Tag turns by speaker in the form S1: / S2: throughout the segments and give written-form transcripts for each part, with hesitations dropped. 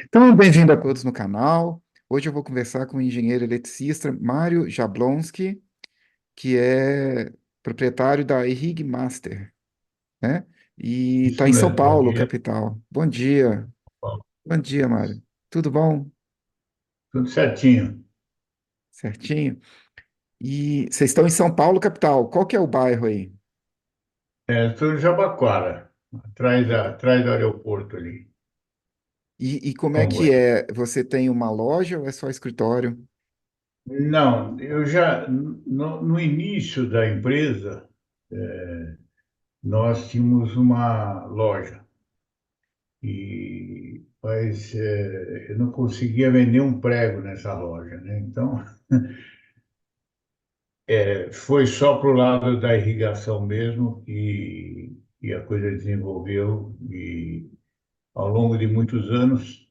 S1: Então, bem-vindo a todos no canal. Hoje eu vou conversar com o engenheiro eletricista Mário Jablonski, que é proprietário da Irrig Master, né? E
S2: Isso
S1: está em São
S2: mesmo, bom
S1: Paulo,
S2: dia,
S1: capital. Bom dia.
S2: Paulo.
S1: Bom dia, Mário. Tudo bom?
S2: Tudo certinho.
S1: Certinho? E vocês estão em São Paulo, capital. Qual que é o bairro aí?
S2: Estou em Jabaquara, atrás do aeroporto ali,
S1: E como é que
S2: Congonhas.
S1: é? Você tem uma loja ou é só escritório?
S2: Não, eu já, no início da empresa, nós tínhamos uma loja, mas eu não conseguia vender um prego nessa loja, né? Então, foi só para o lado da irrigação mesmo que a coisa desenvolveu e ao longo de muitos anos.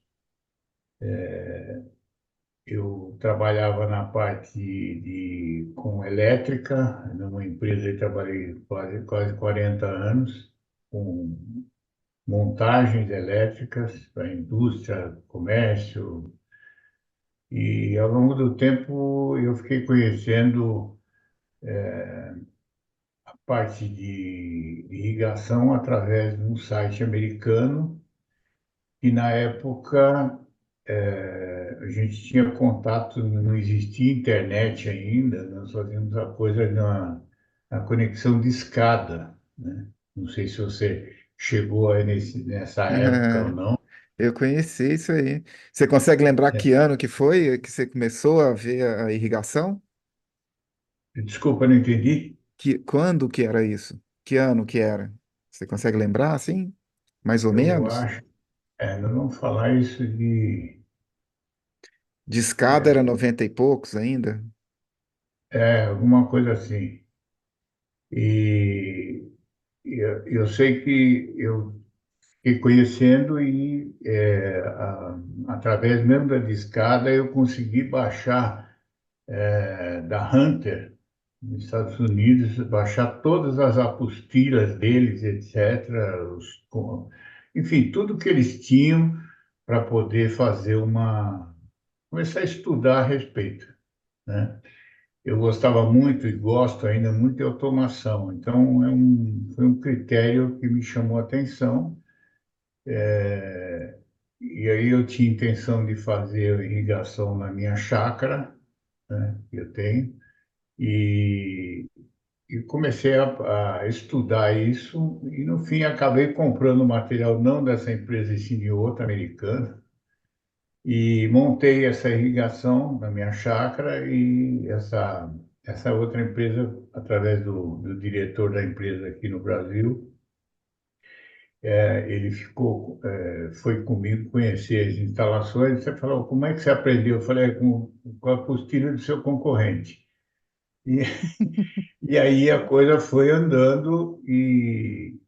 S2: Eu trabalhava na parte com elétrica, numa empresa que trabalhei quase 40 anos, com montagens elétricas para indústria, comércio, e ao longo do tempo eu fiquei conhecendo a parte de irrigação através de um site americano, e na época a gente tinha contato, não existia internet ainda, nós fazíamos a coisa na conexão de escada, né? Não sei se você chegou aí nessa época ou não.
S1: Eu conheci isso aí. Você consegue lembrar que ano que foi que você começou a ver a irrigação?
S2: Desculpa, não entendi.
S1: Quando que era isso? Que ano que era? Você consegue lembrar, assim? Mais ou
S2: Eu
S1: menos?
S2: acho, nós vamos falar isso
S1: De escada era 90 e poucos ainda?
S2: alguma coisa assim. E eu sei que eu fiquei conhecendo através mesmo da discada eu consegui baixar da Hunter, nos Estados Unidos, baixar todas as apostilas deles, etc. Enfim, tudo que eles tinham para poder começar a estudar a respeito, né? Eu gostava muito e gosto ainda muito de automação, então foi um critério que me chamou a atenção. E aí eu tinha intenção de fazer irrigação na minha chácara, né, que eu tenho, e, e comecei a estudar isso, e no fim acabei comprando material não dessa empresa, e sim de outra americana, e montei essa irrigação na minha chácara, e essa outra empresa, através do diretor da empresa aqui no Brasil, ele foi comigo conhecer as instalações. Você falou, como é que você aprendeu? Eu falei, com a apostila do seu concorrente. E, e aí a coisa foi andando e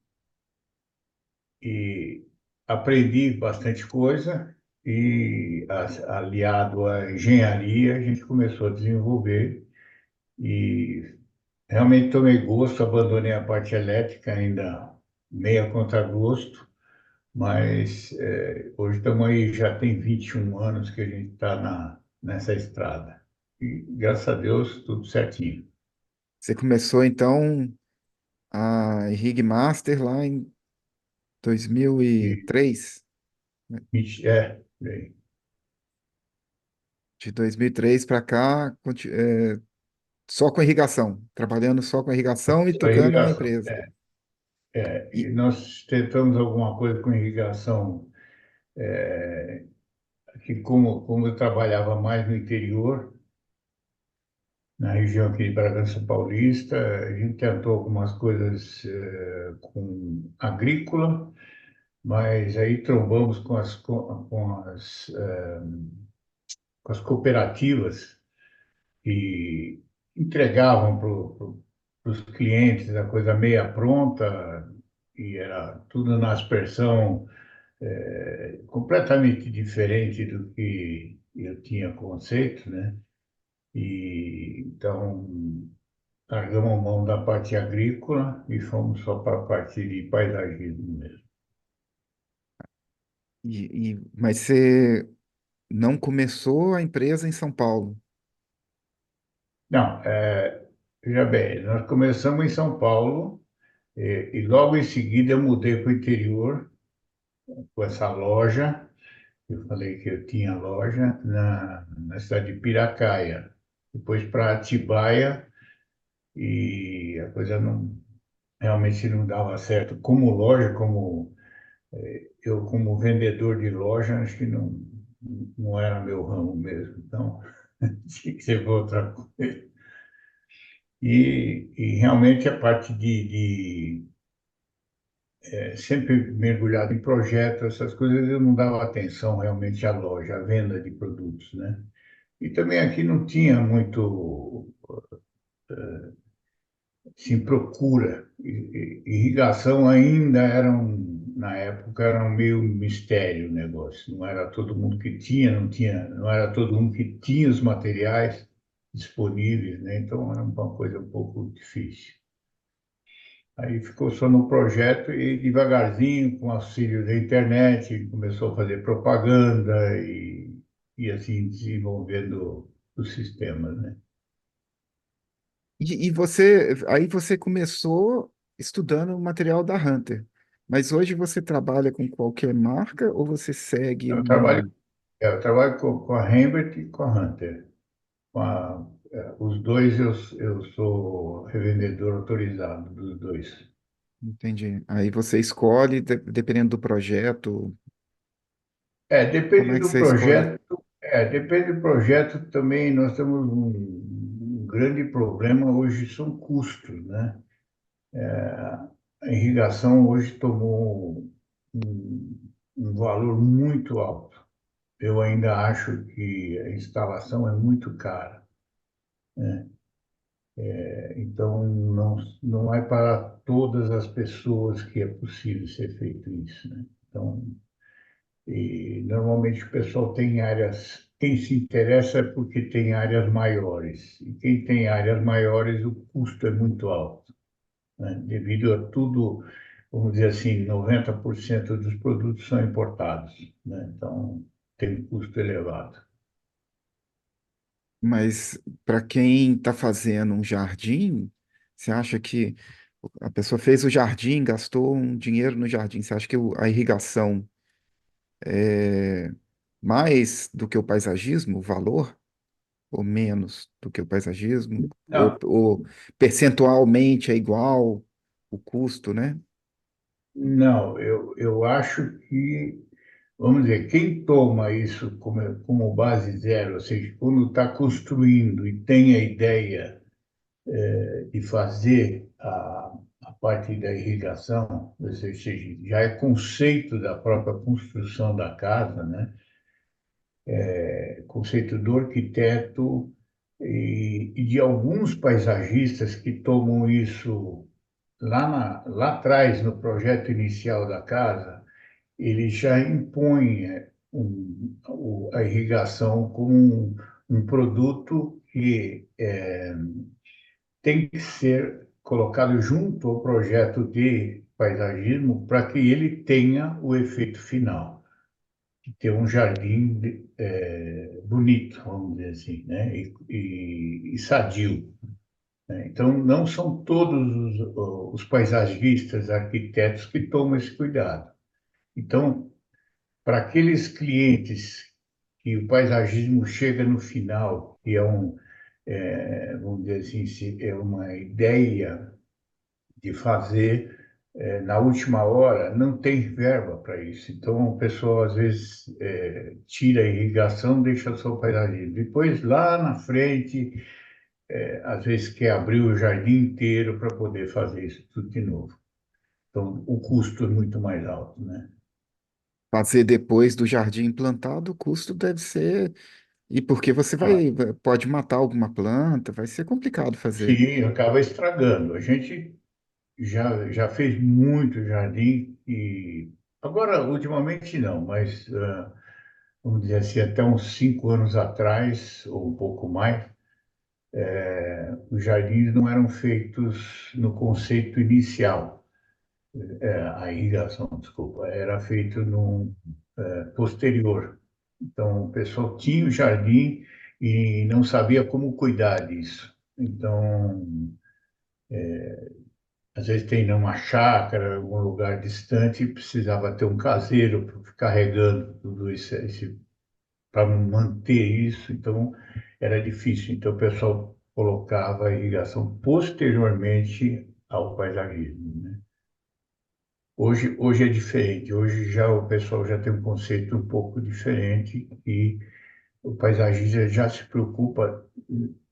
S2: aprendi bastante coisa e aliado à engenharia a gente começou a desenvolver e realmente tomei gosto, abandonei a parte elétrica ainda meio a contragosto, mas hoje estamos aí, já tem 21 anos que a gente está nessa estrada. E graças a Deus, tudo certinho.
S1: Você começou, então, a Irrig Master lá em
S2: E,
S1: 2003, né?
S2: bem,
S1: De 2003 para cá, só com irrigação, trabalhando só com irrigação e
S2: só
S1: tocando a
S2: irrigação.
S1: empresa.
S2: E
S1: E,
S2: nós tentamos alguma coisa com irrigação, que como eu trabalhava mais no interior, na região aqui de Bragança Paulista, a gente tentou algumas coisas com agrícola, mas aí trombamos com as cooperativas que entregavam para os clientes a coisa meia pronta e era tudo na aspersão completamente diferente do que eu tinha conceito, né? E então largamos mão da parte agrícola e fomos só para a parte de paisagismo mesmo.
S1: Mas você não começou a empresa em São Paulo,
S2: Não, veja bem, nós começamos em São Paulo e logo em seguida eu mudei para o interior com essa loja. Eu falei que eu tinha loja na cidade de Piracaia, depois para Atibaia e a coisa não realmente não dava certo. Como loja, eu como vendedor de loja, acho que não era meu ramo mesmo. Então, tinha que ser outra coisa. E realmente a parte sempre mergulhado em projetos, essas coisas, eu não dava atenção realmente à loja, à venda de produtos, né? E também aqui não tinha muito, assim, procura. Irrigação ainda na época, era um meio mistério o negócio. Não era todo mundo que tinha, não era todo mundo que tinha os materiais disponíveis, né? Então era uma coisa um pouco difícil. Aí ficou só no projeto e devagarzinho, com auxílio da internet, começou a fazer propaganda e assim desenvolvendo os sistemas, né?
S1: aí você começou estudando o material da Hunter, mas hoje você trabalha com qualquer marca ou você segue
S2: Eu trabalho,
S1: uma...
S2: eu trabalho com a Rembrandt e com a Hunter. Os dois eu sou revendedor autorizado dos dois.
S1: Entendi. Aí você escolhe, dependendo do projeto, como
S2: Depende
S1: é que
S2: do
S1: você escolhe?
S2: projeto. Depende do projeto também. Nós temos um grande problema hoje são custos, né? A irrigação hoje tomou um valor muito alto. Eu ainda acho que a instalação é muito cara. Então, não é para todas as pessoas que é possível ser feito isso, né? Então, e normalmente o pessoal tem áreas, quem se interessa é porque tem áreas maiores. E quem tem áreas maiores, o custo é muito alto, né? Devido a tudo, vamos dizer assim, 90% dos produtos são importados, né? Então, tem um custo elevado.
S1: Mas para quem está fazendo um jardim, você acha que a pessoa fez o jardim, gastou um dinheiro no jardim, você acha que a irrigação é mais do que o paisagismo, o valor, ou menos do que o paisagismo,
S2: Não,
S1: ou percentualmente é igual o custo, né?
S2: não, eu acho que, vamos dizer, quem toma isso como base zero, ou seja, quando está construindo e tem a ideia de fazer a parte da irrigação, ou seja, já é conceito da própria construção da casa, né? Conceito do arquiteto e de alguns paisagistas que tomam isso lá atrás, no projeto inicial da casa, ele já impõe a irrigação como um produto que tem que ser colocado junto ao projeto de paisagismo para que ele tenha o efeito final, de ter um jardim bonito, vamos dizer assim, né? E sadio, né? Então, não são todos os paisagistas, arquitetos que tomam esse cuidado. Então, para aqueles clientes que o paisagismo chega no final, que vamos dizer assim, é uma ideia de fazer na última hora, não tem verba para isso. Então, o pessoal às vezes tira a irrigação, deixa só o paisagismo. Depois, lá na frente, às vezes quer abrir o jardim inteiro para poder fazer isso tudo de novo. Então, o custo é muito mais alto, né?
S1: Fazer depois do jardim plantado, o custo deve ser. E porque você pode matar alguma planta, vai ser complicado fazer.
S2: Sim, acaba estragando. A gente já fez muito jardim e agora, ultimamente, não, mas vamos dizer assim, até uns 5 anos atrás, ou um pouco mais, os jardins não eram feitos no conceito inicial. a irrigação, desculpa, era feito no posterior. Então, o pessoal tinha o jardim e não sabia como cuidar disso. Então, às vezes tem numa chácara, algum lugar distante, precisava ter um caseiro para ficar regando tudo isso, para manter isso. Então, era difícil. Então, o pessoal colocava a irrigação posteriormente ao paisagismo, né? Hoje é diferente. Hoje já o pessoal já tem um conceito um pouco diferente e o paisagista já se preocupa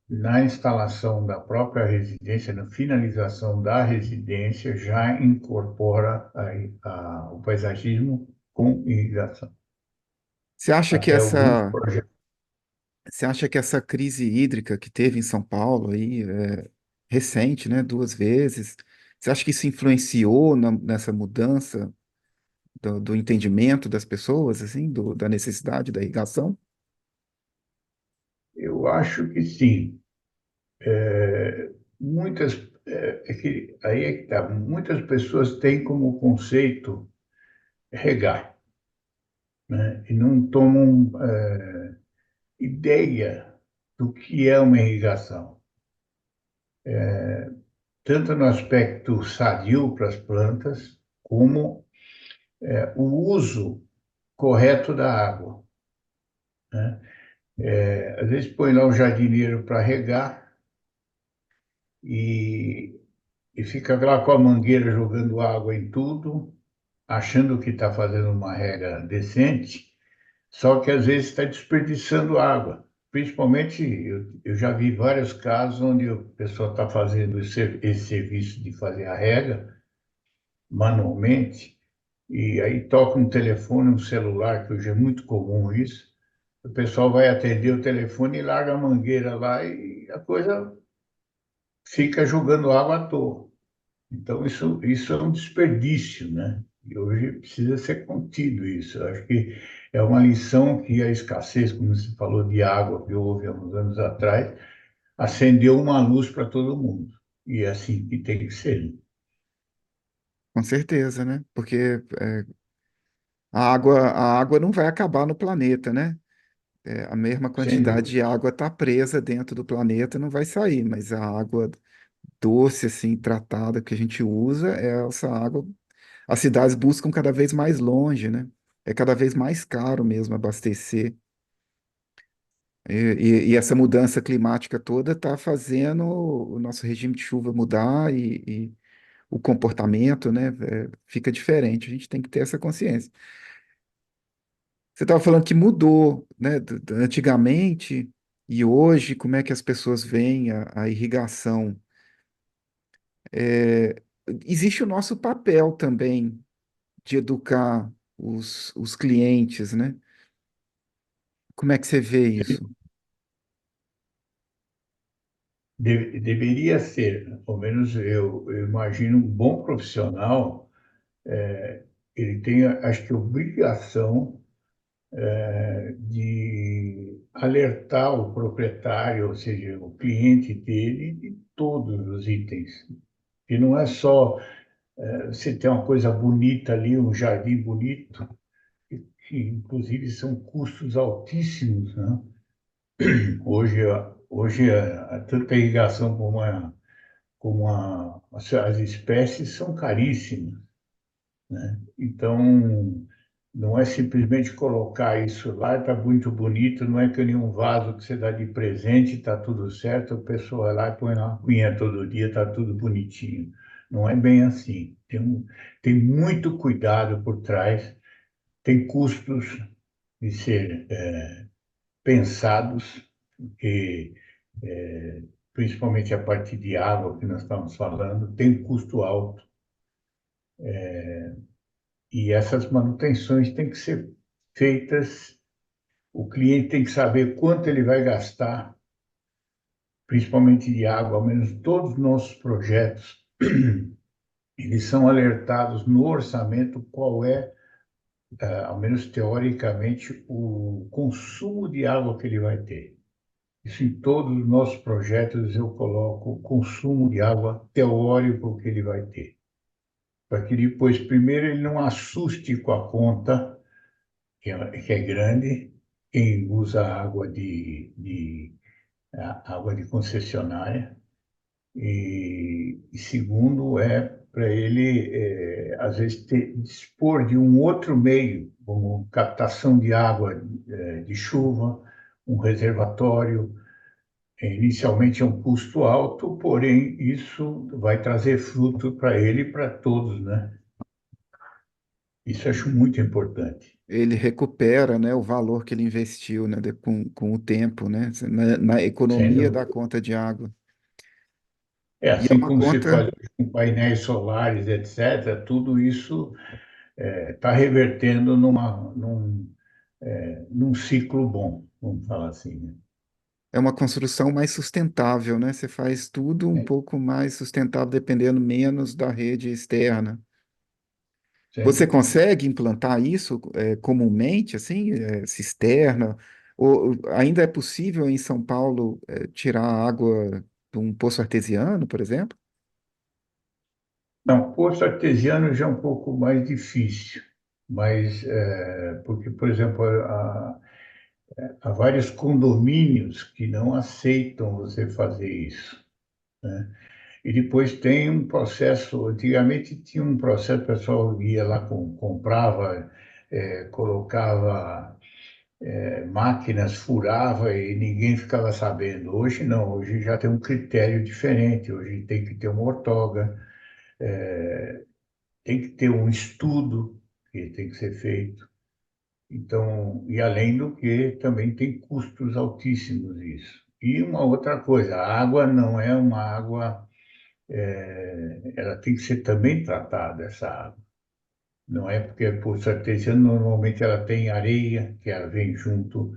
S2: na instalação da própria residência, na finalização da residência, já incorpora o paisagismo com irrigação.
S1: Você acha que
S2: Até alguns
S1: essa,
S2: projetos.
S1: você acha que essa crise hídrica que teve em São Paulo aí, recente, né, 2 vezes, você acha que isso influenciou nessa mudança do entendimento das pessoas, assim, da necessidade da irrigação?
S2: Eu acho que sim. Muitas, aí é que tá, muitas pessoas têm como conceito regar, né? E não tomam ideia do que é uma irrigação, tanto no aspecto sadio para as plantas, como o uso correto da água, né? Às vezes põe lá o jardineiro para regar e, e fica lá com a mangueira jogando água em tudo, achando que está fazendo uma rega decente, só que às vezes está desperdiçando água. Principalmente, eu já vi vários casos onde o pessoal está fazendo esse serviço de fazer a rega manualmente, e aí toca um telefone, um celular, que hoje é muito comum isso, o pessoal vai atender o telefone e larga a mangueira lá e a coisa fica jogando água à toa. Então, isso é um desperdício, né? E hoje precisa ser contido isso. Eu acho que é uma lição que a escassez, como você falou, de água que houve há uns anos atrás, acendeu uma luz para todo mundo. E é assim que tem que ser.
S1: Com certeza, né? Porque a água não vai acabar no planeta, né? A mesma
S2: Sem
S1: quantidade
S2: dúvida.
S1: de água está presa dentro do planeta, não vai sair, mas a água doce, assim, tratada que a gente usa, essa água, as cidades buscam cada vez mais longe, né? É cada vez mais caro mesmo abastecer. E essa mudança climática toda está fazendo o nosso regime de chuva mudar e o comportamento, né, fica diferente. A gente tem que ter essa consciência. Você estava falando que mudou, né, antigamente e hoje, como é que as pessoas veem a irrigação? É, existe o nosso papel também de educar os clientes, né? Como é que você vê isso?
S2: Deveria ser, ao menos eu imagino, um bom profissional, ele tem, acho que, obrigação de alertar o proprietário, ou seja, o cliente dele, de todos os itens. E não é só você ter uma coisa bonita ali, um jardim bonito, que inclusive são custos altíssimos, né? Hoje tanta irrigação as espécies são caríssimas, né? Então, não é simplesmente colocar isso lá, está muito bonito, não é que nem um vaso que você dá de presente, está tudo certo, a pessoa vai lá e põe uma aguinha todo dia, está tudo bonitinho. Não é bem assim. Tem muito cuidado por trás, tem custos de ser pensados, porque, principalmente a parte de água que nós estamos falando, tem custo alto. E essas manutenções têm que ser feitas. O cliente tem que saber quanto ele vai gastar, principalmente de água. Ao menos todos os nossos projetos, eles são alertados no orçamento qual é, ao menos teoricamente, o consumo de água que ele vai ter. Isso em todos os nossos projetos eu coloco o consumo de água teórico que ele vai ter. para que depois, primeiro, ele não assuste com a conta, que é grande, quem usa água de concessionária. E segundo, para ele, às vezes, dispor de um outro meio, como captação de água, de chuva, um reservatório. Inicialmente é um custo alto, porém isso vai trazer fruto para ele e para todos, né? Isso eu acho muito importante.
S1: Ele recupera, né, o valor que ele investiu, né, com o tempo, né, na
S2: Sem
S1: economia da
S2: dúvida.
S1: conta de água.
S2: É
S1: E é
S2: assim
S1: uma
S2: como se faz
S1: conta,
S2: com painéis solares, etc. Tudo isso está revertendo num ciclo bom, vamos falar assim, né?
S1: é uma construção mais sustentável, né? Você faz tudo um
S2: É,
S1: pouco mais sustentável, dependendo menos da rede externa.
S2: sem
S1: Você
S2: dúvida.
S1: consegue implantar isso comumente, assim, cisterna? Ou ainda é possível em São Paulo tirar água de um poço artesiano, por exemplo?
S2: Não, poço artesiano já é um pouco mais difícil, mas porque, por exemplo, há vários condomínios que não aceitam você fazer isso. E depois tem um processo, antigamente tinha um processo, o pessoal ia lá, comprava, colocava máquinas, furava e ninguém ficava sabendo. Hoje não, hoje já tem um critério diferente, hoje tem que ter uma outorga, tem que ter um estudo que tem que ser feito. Então, e além do que também tem custos altíssimos isso. E uma outra coisa, a água não é uma água, ela tem que ser também tratada, essa água. Não é porque é poço artesiano, normalmente ela tem areia, que ela vem junto,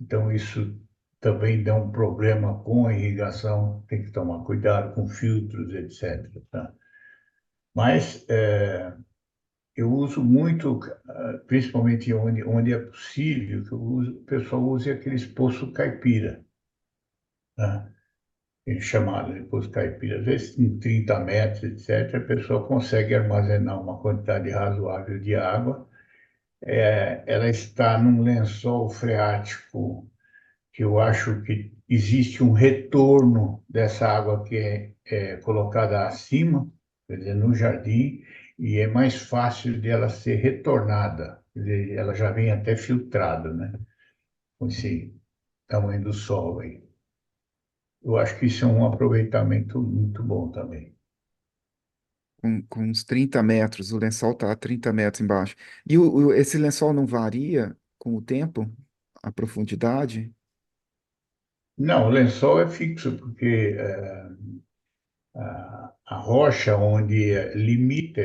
S2: então isso também dá um problema com a irrigação, tem que tomar cuidado com filtros, etc. Tá? Mas eu uso muito, principalmente onde é possível, que o pessoal use aqueles poços caipira, né? É chamado de poço caipira. Às vezes, em 30 metros, etc., a pessoa consegue armazenar uma quantidade razoável de água. Ela está num lençol freático, que eu acho que existe um retorno dessa água que é colocada acima, quer dizer, no jardim, e é mais fácil de ela ser retornada. Quer dizer, ela já vem até filtrada, né? Com esse tamanho do solo aí. Eu acho que isso é um aproveitamento muito bom também.
S1: Com uns 30 metros, o lençol está a 30 metros embaixo. E esse lençol não varia com o tempo? A profundidade?
S2: Não, o lençol é fixo, porque a rocha onde limita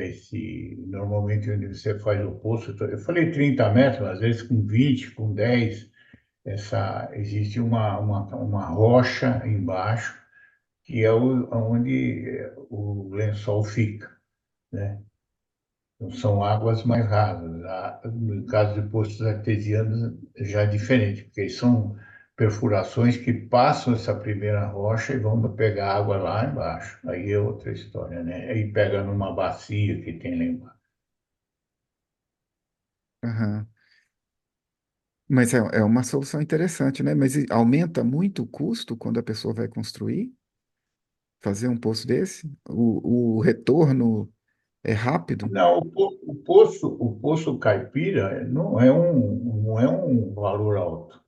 S2: normalmente onde você faz o poço, eu falei 30 metros, às vezes com 20, com 10, existe uma rocha embaixo, que é onde o lençol fica, né? Então, são águas mais rasas. No caso de poços artesianos, já é diferente, porque são perfurações que passam essa primeira rocha e vão pegar água lá embaixo. Aí é outra história, né? Aí pega numa bacia que tem lá embaixo.
S1: Aham. Mas é uma solução interessante, né? Mas aumenta muito o custo quando a pessoa vai construir, fazer um poço desse? O retorno é rápido?
S2: Não, o poço caipira não é um valor alto.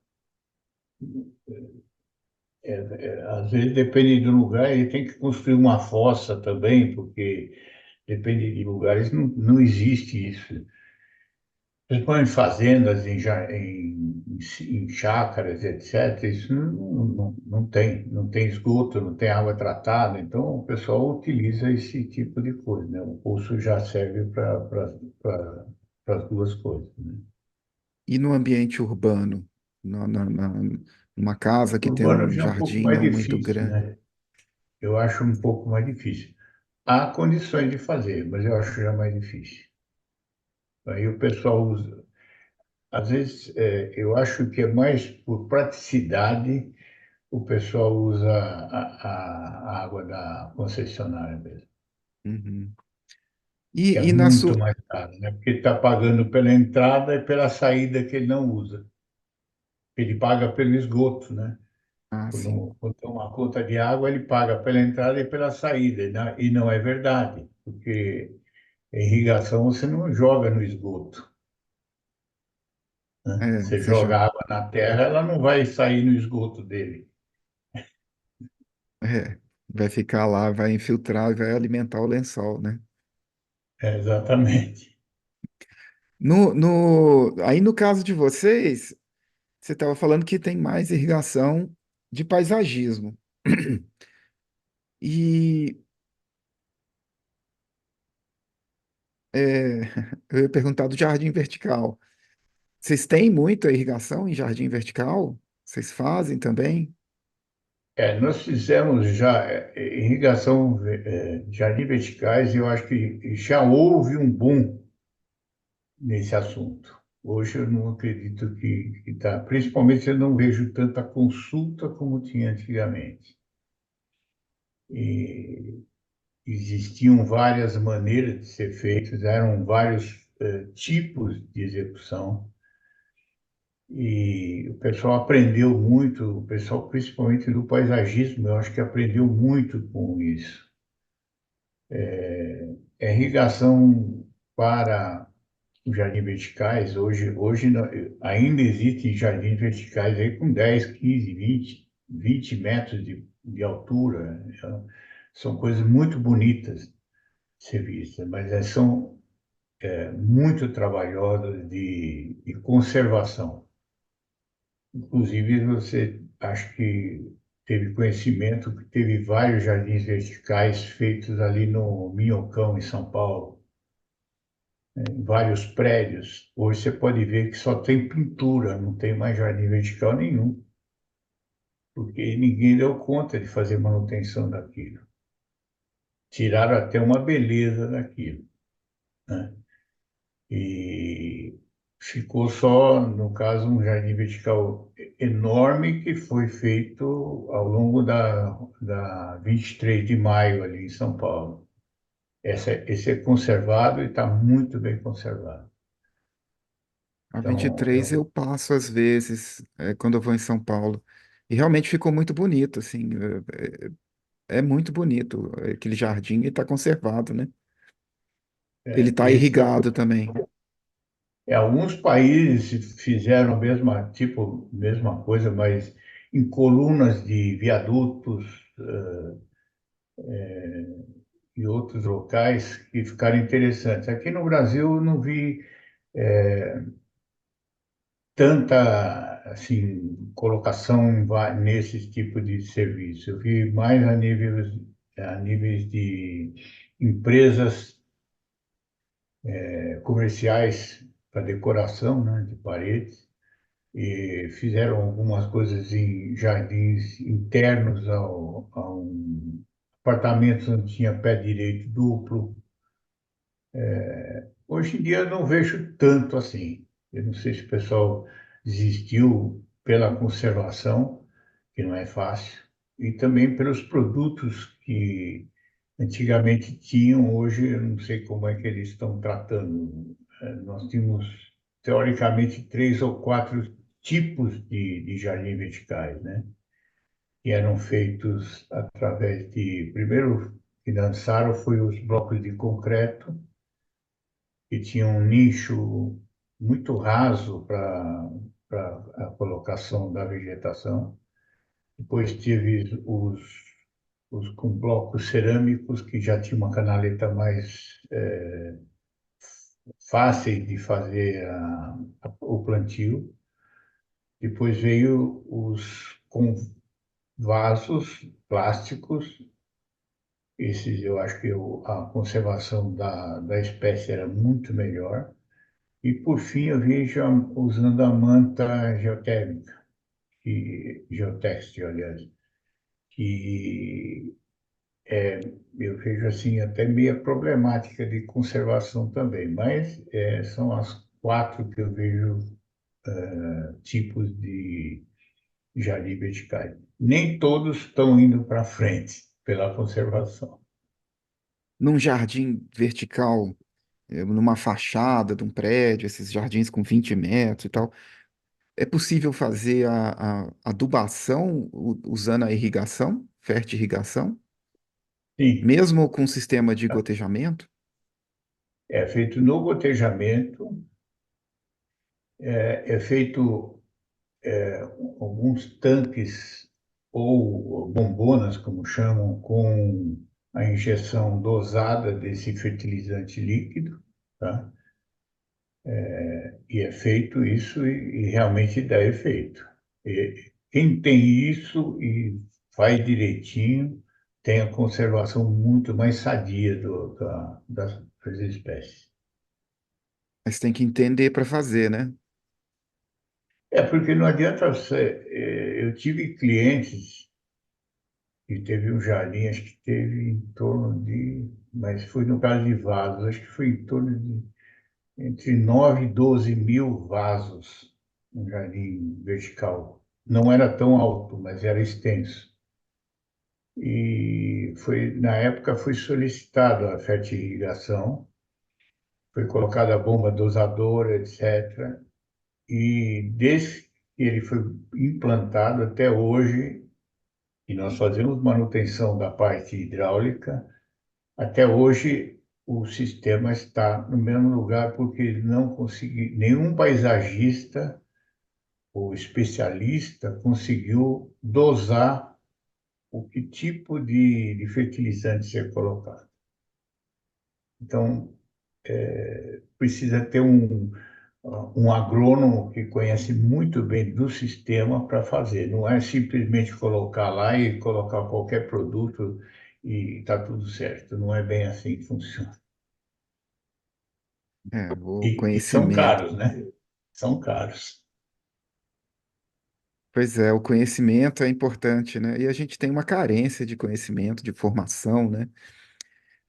S2: Às vezes depende do lugar, ele tem que construir uma fossa também, porque depende de lugares, não existe isso. Principalmente em fazendas, em chácaras, etc., isso não tem esgoto, não tem água tratada, então o pessoal utiliza esse tipo de coisa, né? O poço já serve para as duas coisas, né?
S1: E no ambiente urbano? Numa casa que tem
S2: Urbano
S1: um
S2: já é um pouco
S1: jardim
S2: mais
S1: não muito
S2: difícil,
S1: grande?
S2: né? Eu acho um pouco mais difícil. Há condições de fazer, mas eu acho já mais difícil. Aí o pessoal usa. Às vezes, eu acho que é mais por praticidade o pessoal usa a água da concessionária mesmo.
S1: Uhum.
S2: que é
S1: E na
S2: muito
S1: sua.
S2: mais caro, né? Porque ele está pagando pela entrada e pela saída que ele não usa. Ele paga pelo esgoto, né?
S1: Ah, sim.
S2: Quando tem uma conta de água, ele paga pela entrada e pela saída, né? E não é verdade, porque a irrigação você não joga no esgoto, né?
S1: É,
S2: Você joga água na terra, ela não vai sair no esgoto dele.
S1: é, vai ficar lá, vai infiltrar e vai alimentar o lençol, né?
S2: É, exatamente.
S1: Aí no caso de vocês, você estava falando que tem mais irrigação de paisagismo. E é, eu ia perguntar do jardim vertical. Vocês têm muita irrigação em jardim vertical? Vocês fazem também?
S2: É, nós fizemos já irrigação, jardim verticais, e eu acho que já houve um boom nesse assunto. Hoje eu não acredito que está. Principalmente eu não vejo tanta consulta como tinha antigamente. E existiam várias maneiras de ser feitas, eram vários tipos de execução. E o pessoal aprendeu muito, o pessoal principalmente do paisagismo, eu acho que aprendeu muito com isso. Irrigação para os jardins verticais, hoje ainda existem jardins verticais aí com 10, 15, 20 metros de altura, né? Então, são coisas muito bonitas de ser vistas, mas são muito trabalhosas de conservação. Inclusive, você acho que teve conhecimento que teve vários jardins verticais feitos ali no Minhocão, em São Paulo, em vários prédios. Hoje você pode ver que só tem pintura, não tem mais jardim vertical nenhum, porque ninguém deu conta de fazer manutenção daquilo. Tiraram até uma beleza daquilo, né? E ficou só, no caso, um jardim vertical enorme que foi feito ao longo da 23 de maio, ali em São Paulo. Esse é conservado e está muito bem conservado.
S1: A
S2: Então,
S1: 23 eu passo às vezes, quando eu vou em São Paulo. E realmente ficou muito bonito, assim. É muito bonito aquele jardim e está conservado, né? Ele está
S2: esse é,
S1: irrigado também.
S2: alguns países fizeram a mesma coisa, mas em colunas de viadutos e outros locais que ficaram interessantes. Aqui no Brasil eu não vi tanta assim colocação nesses tipos de serviço. Eu vi mais a níveis de empresas comerciais para decoração, né, de paredes. E fizeram algumas coisas em jardins internos a um apartamento onde tinha pé direito duplo. Hoje em dia eu não vejo tanto assim. Eu não sei se o pessoal desistiu pela conservação, que não é fácil, e também pelos produtos que antigamente tinham, hoje eu não sei como é que eles estão tratando. Nós tínhamos, teoricamente, 3 ou 4 tipos de jardim verticais, né? Que eram feitos através de, primeiro que lançaram foi os blocos de concreto, que tinham um nicho muito raso para a colocação da vegetação. Depois tive os com blocos cerâmicos, que já tinha uma canaleta mais fácil de fazer o plantio. Depois veio os com vasos plásticos. Esses eu acho que a conservação da espécie era muito melhor. E por fim eu vi já usando a manta geotérmica, geotextil, aliás, que eu vejo assim até meia problemática de conservação também, mas são as 4 que eu vejo tipos de jardim verticais. Nem todos estão indo para frente pela conservação.
S1: Num jardim vertical. numa fachada de um prédio, esses jardins com 20 metros e tal. É possível fazer a adubação usando a irrigação, fertirrigação,
S2: Sim,
S1: mesmo com sistema de gotejamento?
S2: é feito no gotejamento, é feito alguns tanques ou bombonas, como chamam, com a injeção dosada desse fertilizante líquido, tá? E é feito isso e realmente dá efeito. E quem tem isso e faz direitinho, tem a conservação muito mais sadia das espécies.
S1: Mas tem que entender para fazer, né?
S2: É porque não adianta você. Eu tive clientes e teve um jardim, acho que teve em torno de, mas foi no caso de vasos, acho que foi em torno de entre 9 e 12 mil vasos, um jardim vertical. Não era tão alto, mas era extenso. E foi, na época foi solicitado a fertirrigação, foi colocada a bomba dosadora, etc. E desde que ele foi implantado até hoje, e nós fazemos manutenção da parte hidráulica, até hoje o sistema está no mesmo lugar porque não consegui, nenhum paisagista ou especialista conseguiu dosar o que tipo de fertilizante ser colocado. Então, precisa ter um agrônomo que conhece muito bem do sistema para fazer. Não é simplesmente colocar lá e colocar qualquer produto e está tudo certo. Não é bem assim que funciona.
S1: É, o
S2: E são
S1: conhecimento.
S2: caros, né? São caros.
S1: Pois é, o conhecimento é importante, né? E a gente tem uma carência de conhecimento, de formação, né?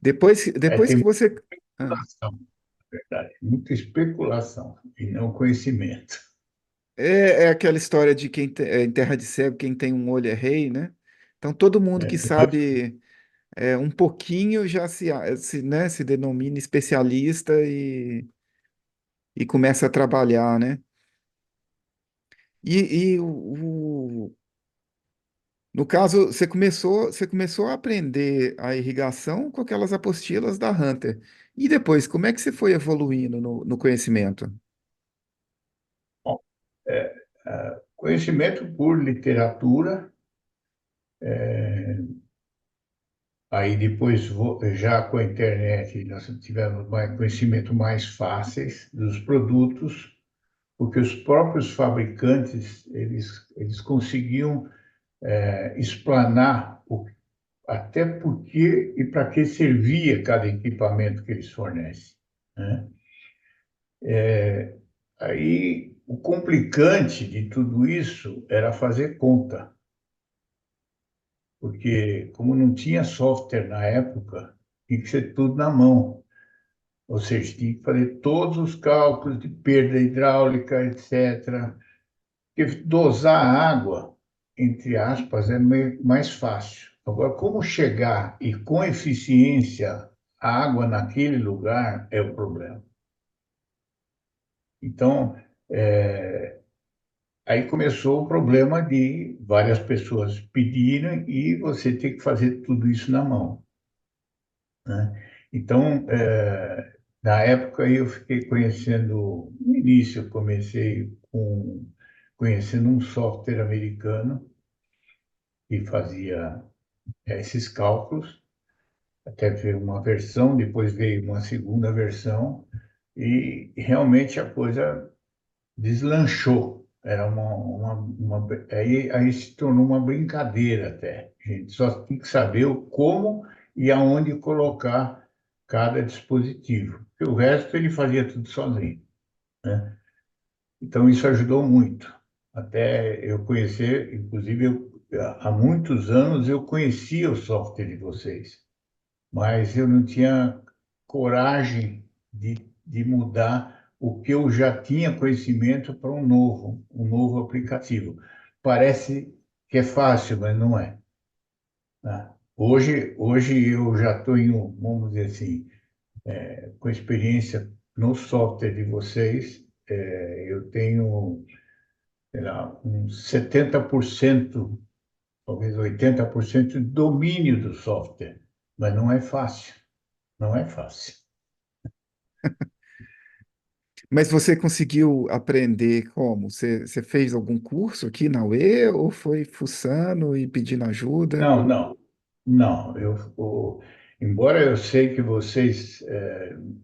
S1: Depois
S2: Tem
S1: que
S2: muita
S1: você. Ah,
S2: especulação, na verdade. Muita especulação e não conhecimento.
S1: é aquela história de em terra de cego, quem tem um olho é rei, né? Então todo mundo que
S2: Nós,
S1: sabe um pouquinho já né, se denomina especialista e começa a trabalhar, né? No caso, você começou a aprender a irrigação com aquelas apostilas da Hunter. E depois, como é que você foi evoluindo no conhecimento?
S2: bom, conhecimento por literatura. Aí depois, já com a internet, nós tivemos mais conhecimento mais fáceis dos produtos, porque os próprios fabricantes, eles conseguiam explanar até por que e para que servia cada equipamento que eles fornecem, né? Aí, o complicante de tudo isso era fazer conta, porque como não tinha software na época, tinha que ser tudo na mão. Ou seja, tinha que fazer todos os cálculos de perda hidráulica, etc. Porque dosar a água, entre aspas, é mais fácil. Agora, como chegar e com eficiência a água naquele lugar é o problema. Então, aí começou o problema de várias pessoas pedirem e você ter que fazer tudo isso na mão, né? Então, na época eu fiquei conhecendo, no início eu comecei conhecendo um software americano que fazia esses cálculos, até veio uma versão, depois veio uma segunda versão, e realmente a coisa deslanchou. Era aí se tornou uma brincadeira até. A gente só tem que saber o como e aonde colocar cada dispositivo. Porque o resto ele fazia tudo sozinho, né? Então isso ajudou muito. Até eu conhecer, inclusive há muitos anos eu conhecia o software de vocês, mas eu não tinha coragem de mudar o que eu já tinha conhecimento para um novo aplicativo. Parece que é fácil, mas não é, né? Hoje eu já estou vamos dizer assim, Com a experiência no software de vocês, eu tenho, sei lá, uns 70%, talvez 80% de domínio do software, mas não é fácil, não é fácil.
S1: Mas você conseguiu aprender como? Você fez algum curso aqui na UE ou foi fuçando e pedindo ajuda?
S2: Não, não, não. Embora eu sei que vocês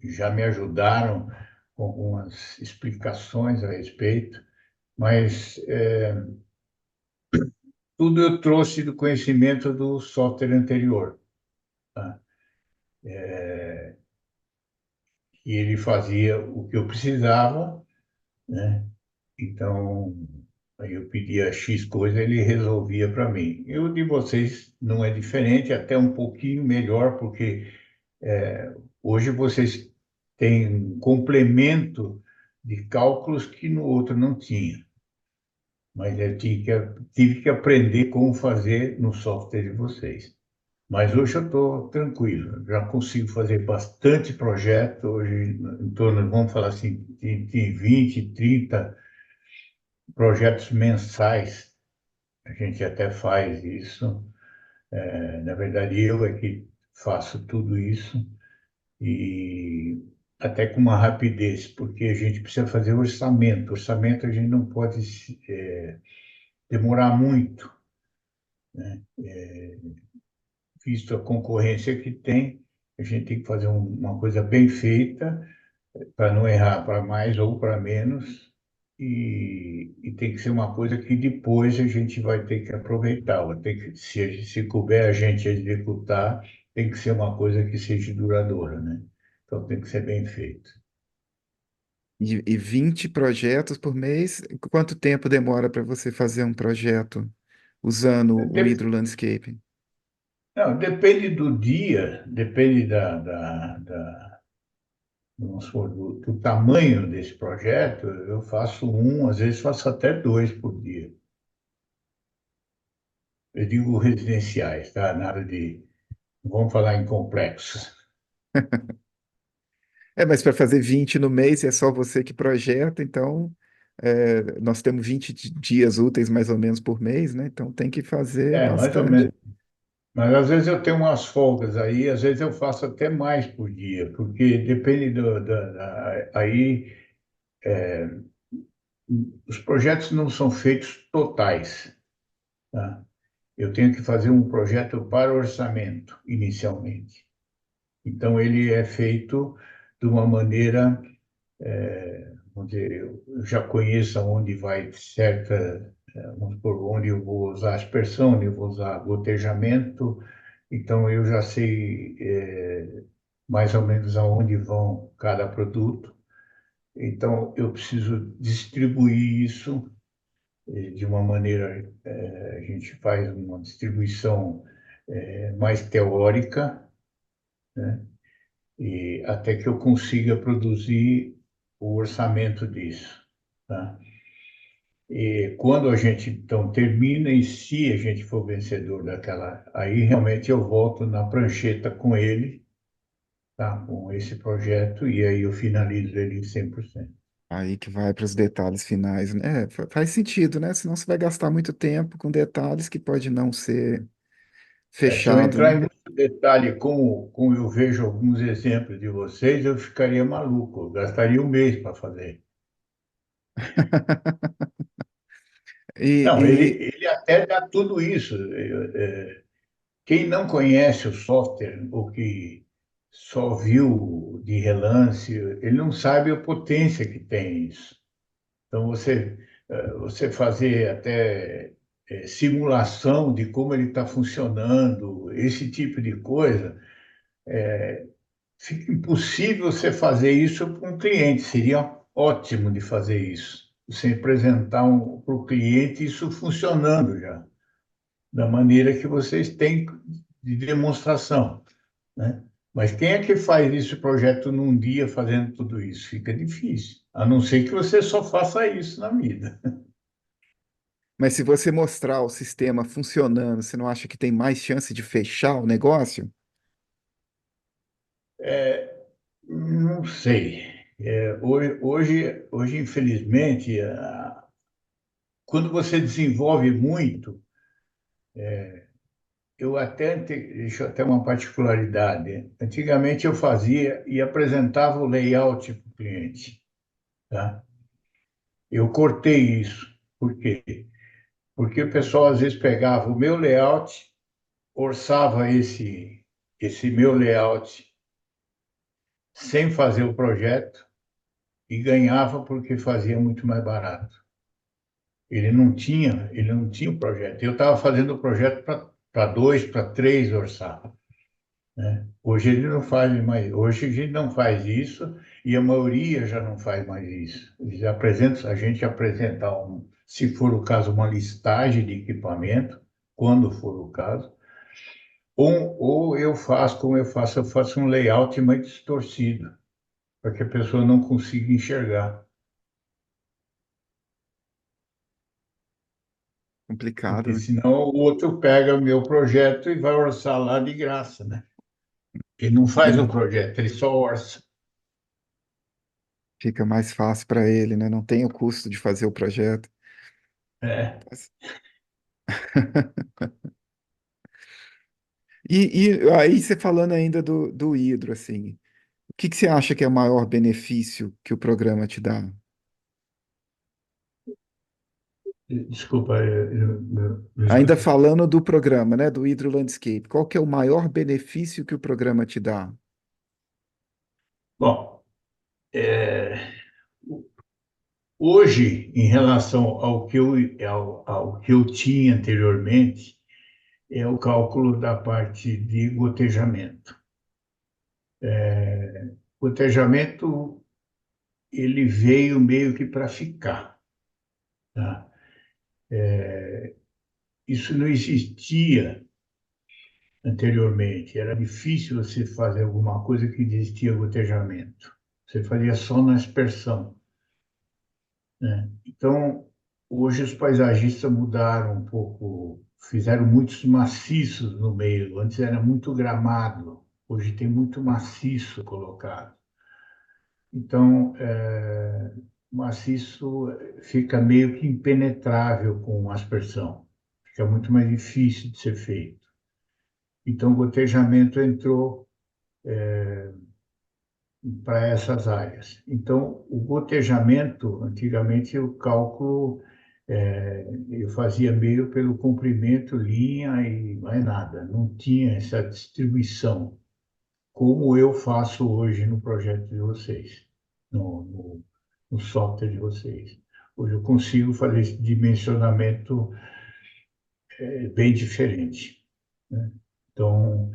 S2: já me ajudaram com algumas explicações a respeito, mas tudo eu trouxe do conhecimento do software anterior, tá? E ele fazia o que eu precisava, né? Então, aí eu pedia X coisa, ele resolvia para mim. E o de vocês não é diferente, até um pouquinho melhor, porque hoje vocês têm um complemento de cálculos que no outro não tinha. Mas tive que aprender como fazer no software de vocês. Mas hoje eu estou tranquilo, já consigo fazer bastante projeto, hoje em torno, vamos falar assim, de 20, 30 projetos mensais. A gente até faz isso. Na verdade, eu é que faço tudo isso e até com uma rapidez, porque a gente precisa fazer orçamento. Orçamento a gente não pode demorar muito, visto a concorrência que tem. A gente tem que fazer uma coisa bem feita para não errar para mais ou para menos. E tem que ser uma coisa que depois a gente vai ter que aproveitar. Vai ter que, se couber a gente executar, tem que ser uma coisa que seja duradoura, né? Então tem que ser bem feito.
S1: E 20 projetos por mês? Quanto tempo demora para você fazer um projeto usando o
S2: De-
S1: Hydro Landscaping?
S2: não, depende do dia, depende vamos supor, do tamanho desse projeto. Eu faço um, às vezes faço até dois por dia. Eu digo residenciais, tá? Nada de, vamos falar em complexos.
S1: É, mas para fazer 20 no mês é só você que projeta, então nós temos 20 dias úteis mais ou menos por mês, né? Então tem que fazer
S2: Mais ou
S1: bastante.
S2: menos. Mas às vezes eu tenho umas folgas aí, às vezes eu faço até mais por dia, porque depende aí os projetos não são feitos totais, tá? Eu tenho que fazer um projeto para orçamento, inicialmente. Então, ele é feito de uma maneira, vamos dizer, eu já conheço onde vai certa, vamos por onde eu vou usar aspersão, onde eu vou usar gotejamento, então eu já sei mais ou menos aonde vão cada produto. Então, eu preciso distribuir isso de uma maneira, a gente faz uma distribuição mais teórica, né? E até que eu consiga produzir o orçamento disso, tá? E quando a gente então termina e se a gente for vencedor daquela, aí realmente eu volto na prancheta com ele, tá? Com esse projeto e aí eu finalizo ele em 100%.
S1: Aí que vai para os detalhes finais, né? Faz sentido, né? Senão você vai gastar muito tempo com detalhes que pode não ser
S2: Se eu
S1: fechado,
S2: entrar
S1: né?
S2: em muito detalhe, como eu vejo alguns exemplos de vocês, eu ficaria maluco, eu gastaria um mês para fazer.
S1: E,
S2: Não,
S1: e-
S2: ele até dá tudo isso. Quem não conhece o software, ou que só viu de relance, ele não sabe a potência que tem isso. Então, você fazer até simulação de como ele está funcionando, esse tipo de coisa, fica impossível você fazer isso para um cliente. Seria ótimo de fazer isso. Você apresentar para o cliente isso funcionando já, da maneira que vocês têm de demonstração, né? Mas quem é que faz esse projeto num dia fazendo tudo isso? Fica difícil, a não ser que você só faça isso na vida.
S1: mas se você mostrar o sistema funcionando, você não acha que tem mais chance de fechar o negócio?
S2: Não sei. Hoje, infelizmente, quando você desenvolve muito, deixa eu até uma particularidade. Antigamente eu fazia e apresentava o layout para o cliente, tá? Eu cortei isso. Por quê? Porque o pessoal às vezes pegava o meu layout, orçava esse meu layout sem fazer o projeto e ganhava porque fazia muito mais barato. Ele não tinha o projeto. Eu estava fazendo o projeto para dois, para três orçar, né? Hoje ele não faz mais. Hoje a gente não faz isso e a maioria já não faz mais isso. A gente apresenta se for o caso, uma listagem de equipamento, quando for o caso, ou eu faço como eu faço um layout mais distorcido, para que a pessoa não consiga enxergar.
S1: Complicado,
S2: Porque
S1: né?
S2: senão o outro pega o meu projeto e vai orçar lá de graça, né? Ele não
S1: E
S2: faz o
S1: não
S2: projeto, ele só orça.
S1: fica mais fácil para ele, né? Não tem o custo de fazer o projeto.
S2: É.
S1: E aí você falando ainda do Hidro, assim, o que que você acha que é o maior benefício que o programa te dá?
S2: Desculpa, eu
S1: Ainda
S2: escutei.
S1: falando do programa, né, do Hydro Landscape, qual que é o maior benefício que o programa te dá?
S2: Bom, hoje, em relação ao que eu tinha anteriormente, é o cálculo da parte de gotejamento. Gotejamento, ele veio meio que para ficar, tá? Isso não existia anteriormente. Era difícil você fazer alguma coisa que existia gotejamento. Você fazia só na aspersão, né? Então, hoje os paisagistas mudaram um pouco, fizeram muitos maciços no meio. Antes era muito gramado, hoje tem muito maciço colocado. Então, o maciço fica meio que impenetrável com aspersão. Fica muito mais difícil de ser feito. Então, o gotejamento entrou para essas áreas. Então, o gotejamento, antigamente, o cálculo eu fazia meio pelo comprimento, linha e mais nada. Não tinha essa distribuição, como eu faço hoje no projeto de vocês, no software de vocês. Hoje eu consigo fazer esse dimensionamento bem diferente, né? Então,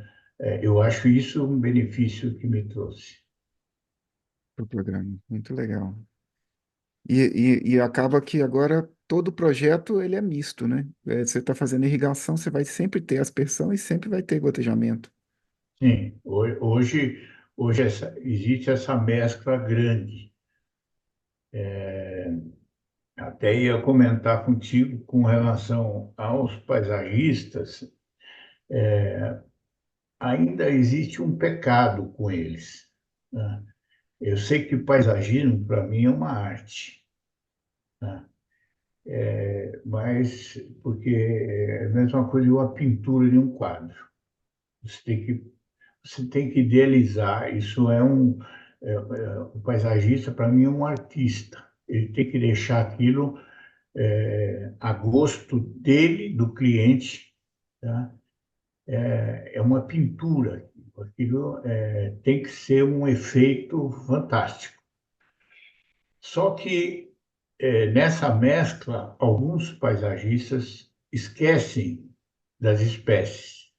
S2: eu acho isso um benefício que me trouxe.
S1: Pro programa? Muito legal. E acaba que agora todo projeto ele é misto, né? Você está fazendo irrigação, você vai sempre ter aspersão e sempre vai ter gotejamento.
S2: Sim, hoje existe essa mescla grande. Até ia comentar contigo com relação aos paisagistas, ainda existe um pecado com eles, né? Eu sei que o paisagismo, para mim, é uma arte, né? Mas porque é a mesma coisa de uma pintura de um quadro. Você tem que, você tem que idealizar. O paisagista, para mim, é um artista. Ele tem que deixar aquilo a gosto dele, do cliente, tá? É uma pintura. Aquilo tem que ser um efeito fantástico. Só que nessa mescla, alguns paisagistas esquecem das espécies.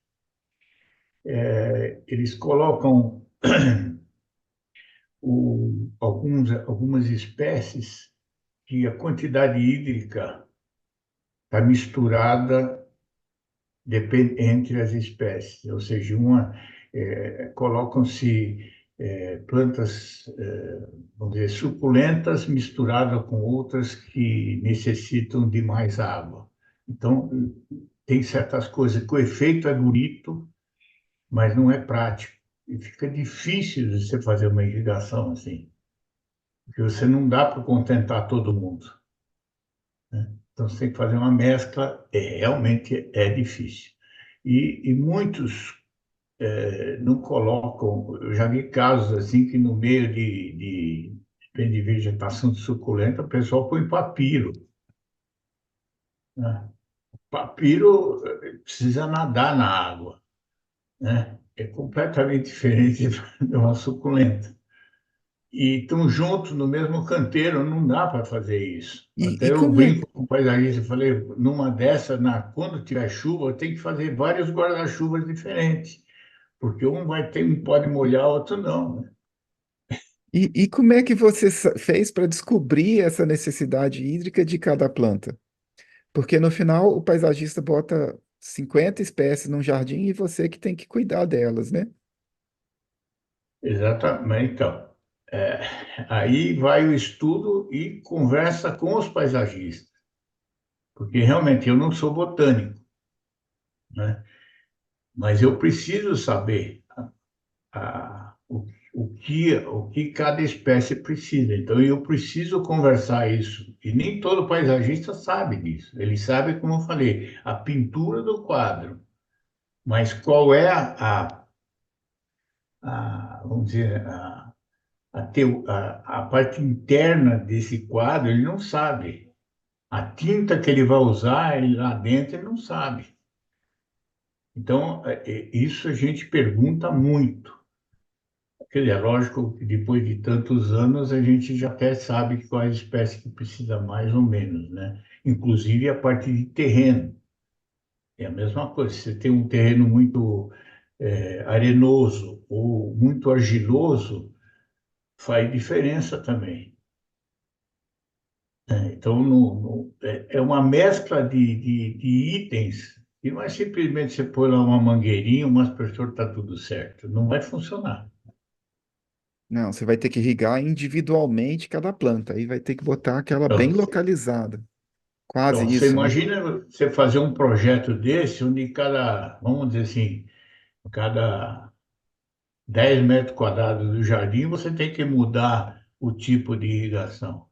S2: Eles colocam algumas espécies que a quantidade hídrica está misturada entre as espécies, ou seja, colocam-se plantas, vamos dizer, suculentas misturadas com outras que necessitam de mais água. Então, tem certas coisas que o efeito é bonito, mas não é prático. e fica difícil de você fazer uma irrigação assim, porque você não dá para contentar todo mundo, né? Então você tem que fazer uma mescla, realmente é difícil. E muitos não colocam, eu já vi casos assim que no meio de vegetação de suculenta, o pessoal põe papiro, né? Papiro precisa nadar na água, né? É completamente diferente de uma suculenta. E estão juntos no mesmo canteiro, não dá para fazer isso.
S1: E
S2: Até eu
S1: como é,
S2: brinco com o paisagista, falei, numa dessa, quando tiver chuva, tem que fazer vários guarda-chuvas diferentes, porque um vai ter, um pode molhar, outro não, né?
S1: e como é que você fez para descobrir essa necessidade hídrica de cada planta? Porque no final o paisagista bota 50 espécies num jardim e você que tem que cuidar delas, né?
S2: Exatamente. Então, é, aí vai o estudo e conversa com os paisagistas, porque realmente eu não sou botânico, né? Mas eu preciso saber a, o, o que cada espécie precisa. Então, eu preciso conversar isso. E nem todo paisagista sabe disso. Ele sabe, como eu falei, a pintura do quadro, mas qual é vamos dizer, a parte interna desse quadro, ele não sabe. A tinta que ele vai usar, ele lá dentro, ele não sabe. Então, isso a gente pergunta muito. Quer dizer, é lógico que depois de tantos anos a gente já até sabe qual é a espécie que precisa mais ou menos, né? Inclusive a parte de terreno. É a mesma coisa. Se você tem um terreno muito arenoso ou muito argiloso, faz diferença também. Então, é uma mescla de itens e não é simplesmente você pôr lá uma mangueirinha, um aspersor, está tudo certo. Não vai funcionar.
S1: Não, você vai ter que irrigar individualmente cada planta. Aí vai ter que botar aquela bem
S2: Então,
S1: localizada. Quase
S2: Então, você
S1: isso, né?
S2: imagina você fazer um projeto desse, onde vamos dizer assim, cada 10 metros quadrados do jardim, você tem que mudar o tipo de irrigação.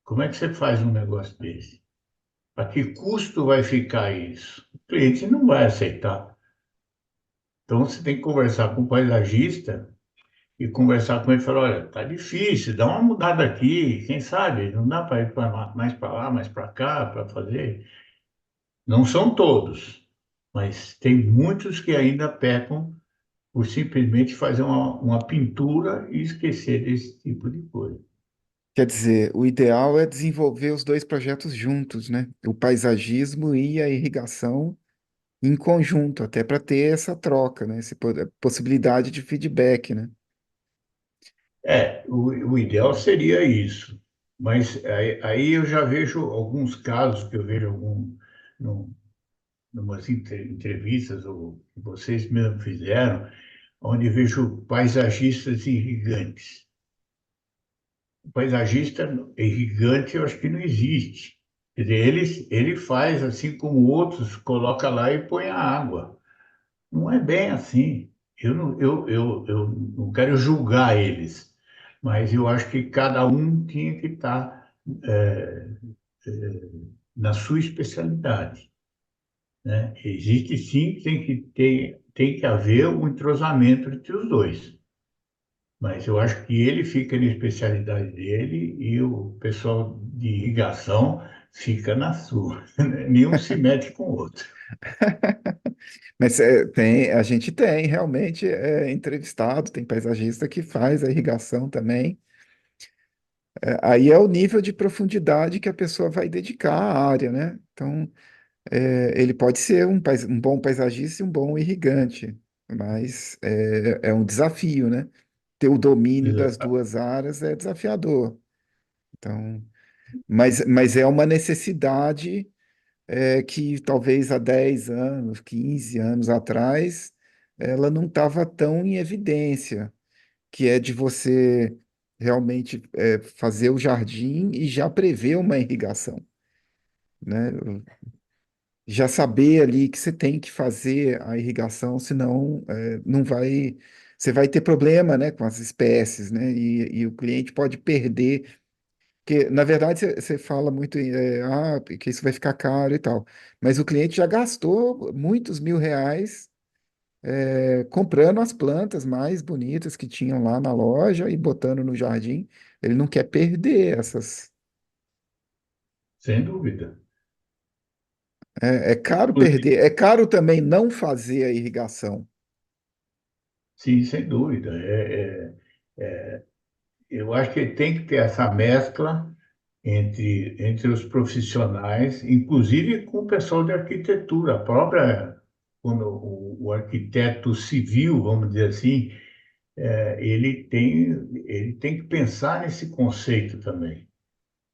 S2: Como é que você faz um negócio desse? A que custo vai ficar isso? O cliente não vai aceitar. Então, você tem que conversar com o paisagista e conversar com ele e falar, olha, tá difícil, dá uma mudada aqui, quem sabe? Não dá para ir mais para lá, mais para cá, para fazer. Não são todos, mas tem muitos que ainda pecam por simplesmente fazer uma pintura e esquecer desse tipo de coisa.
S1: Quer dizer, o ideal é desenvolver os dois projetos juntos, né? O paisagismo e a irrigação em conjunto, até para ter essa troca, né? Essa possibilidade de feedback, né?
S2: O ideal seria isso, mas aí eu já vejo alguns casos que eu vejo num, numas entrevistas, ou que vocês mesmo fizeram, onde vejo paisagistas irrigantes. O paisagista irrigante, eu acho que não existe. Quer dizer, ele faz assim como outros, coloca lá e põe a água. Não é bem assim. Eu não quero julgar eles, mas eu acho que cada um tinha que estar na sua especialidade, né? Existe sim, tem que haver um entrosamento entre os dois. Mas eu acho que ele fica na especialidade dele e o pessoal de irrigação fica na sua. Nenhum se mete com o outro.
S1: Mas tem, a gente tem realmente entrevistado, tem paisagista que faz a irrigação também. Aí é o nível de profundidade que a pessoa vai dedicar à área, né? Então, ele pode ser um bom paisagista e um bom irrigante, mas é um desafio, né? Ter o domínio das
S2: Exato.
S1: duas áreas é desafiador. Então, mas é uma necessidade que talvez há 10 anos, 15 anos atrás, ela não estava tão em evidência, que é de você realmente fazer o jardim e já prever uma irrigação, né? Já saber ali que você tem que fazer a irrigação, senão não vai. você vai ter problema, né, com as espécies, né, e o cliente pode perder, porque, na verdade, você fala muito, que isso vai ficar caro e tal, mas o cliente já gastou muitos mil reais comprando as plantas mais bonitas que tinham lá na loja e botando no jardim. Ele não quer perder essas.
S2: sem dúvida.
S1: É caro
S2: Inclusive,
S1: perder, é caro também não fazer a irrigação.
S2: sim, sem dúvida. Eu acho que tem que ter essa mescla entre os profissionais, inclusive com o pessoal de arquitetura. A própria, quando o arquiteto civil, vamos dizer assim, ele tem que pensar nesse conceito também.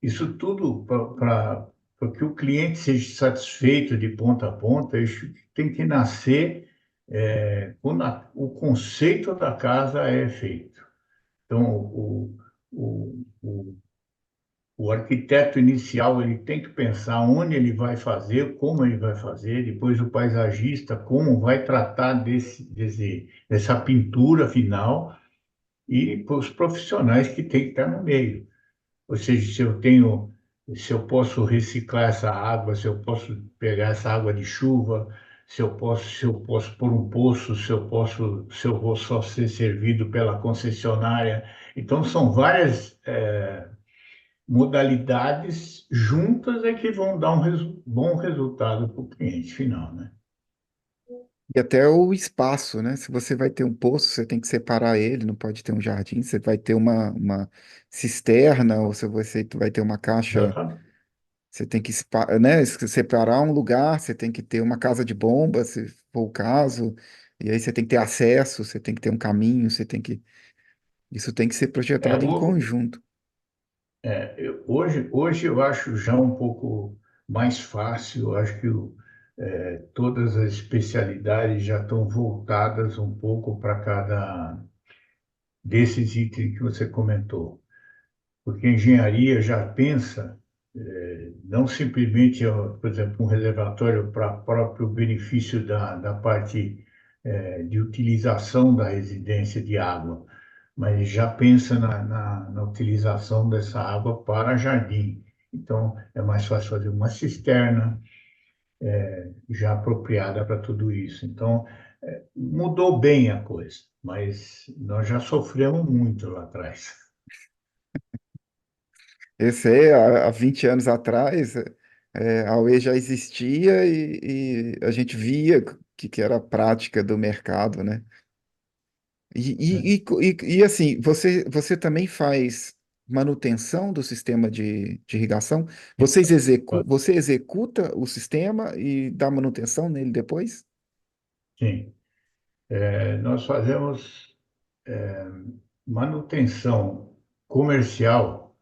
S2: Isso tudo para que o cliente seja satisfeito de ponta a ponta, isso tem que nascer quando o conceito da casa é feito. Então, o arquiteto inicial ele tem que pensar onde ele vai fazer, como ele vai fazer, depois o paisagista como vai tratar dessa pintura final e os profissionais que têm que estar no meio. Ou seja, se eu posso reciclar essa água, se eu posso pegar essa água de chuva, se eu posso pôr um poço, se eu vou só ser servido pela concessionária. Então, são várias modalidades juntas é que vão dar um bom resultado para o cliente final, né?
S1: E até o espaço, né? Se você vai ter um poço, você tem que separar ele, não pode ter um jardim, você vai ter uma cisterna, ou se você vai ter uma caixa,
S2: Exatamente.
S1: você tem que né, separar um lugar, você tem que ter uma casa de bomba, se for o caso, e aí você tem que ter acesso, você tem que ter um caminho, isso tem que ser
S2: É,
S1: projetado em
S2: o,
S1: conjunto.
S2: hoje eu acho já um pouco mais fácil, eu acho que todas as especialidades já estão voltadas um pouco para cada desses itens que você comentou, porque a engenharia já pensa não simplesmente, ó, por exemplo, um reservatório para próprio benefício da parte de utilização da residência de água, mas já pensa na utilização dessa água para jardim. Então, é mais fácil fazer uma cisterna já apropriada para tudo isso. Então, mudou bem a coisa, mas nós já sofremos muito lá atrás.
S1: Esse aí, há 20 anos atrás, a UE já existia e a gente via que era a prática do mercado, né?
S2: Né?
S1: Assim, você também faz manutenção do sistema de irrigação? Você executa o sistema e dá manutenção nele depois?
S2: Sim. Nós fazemos manutenção comercial.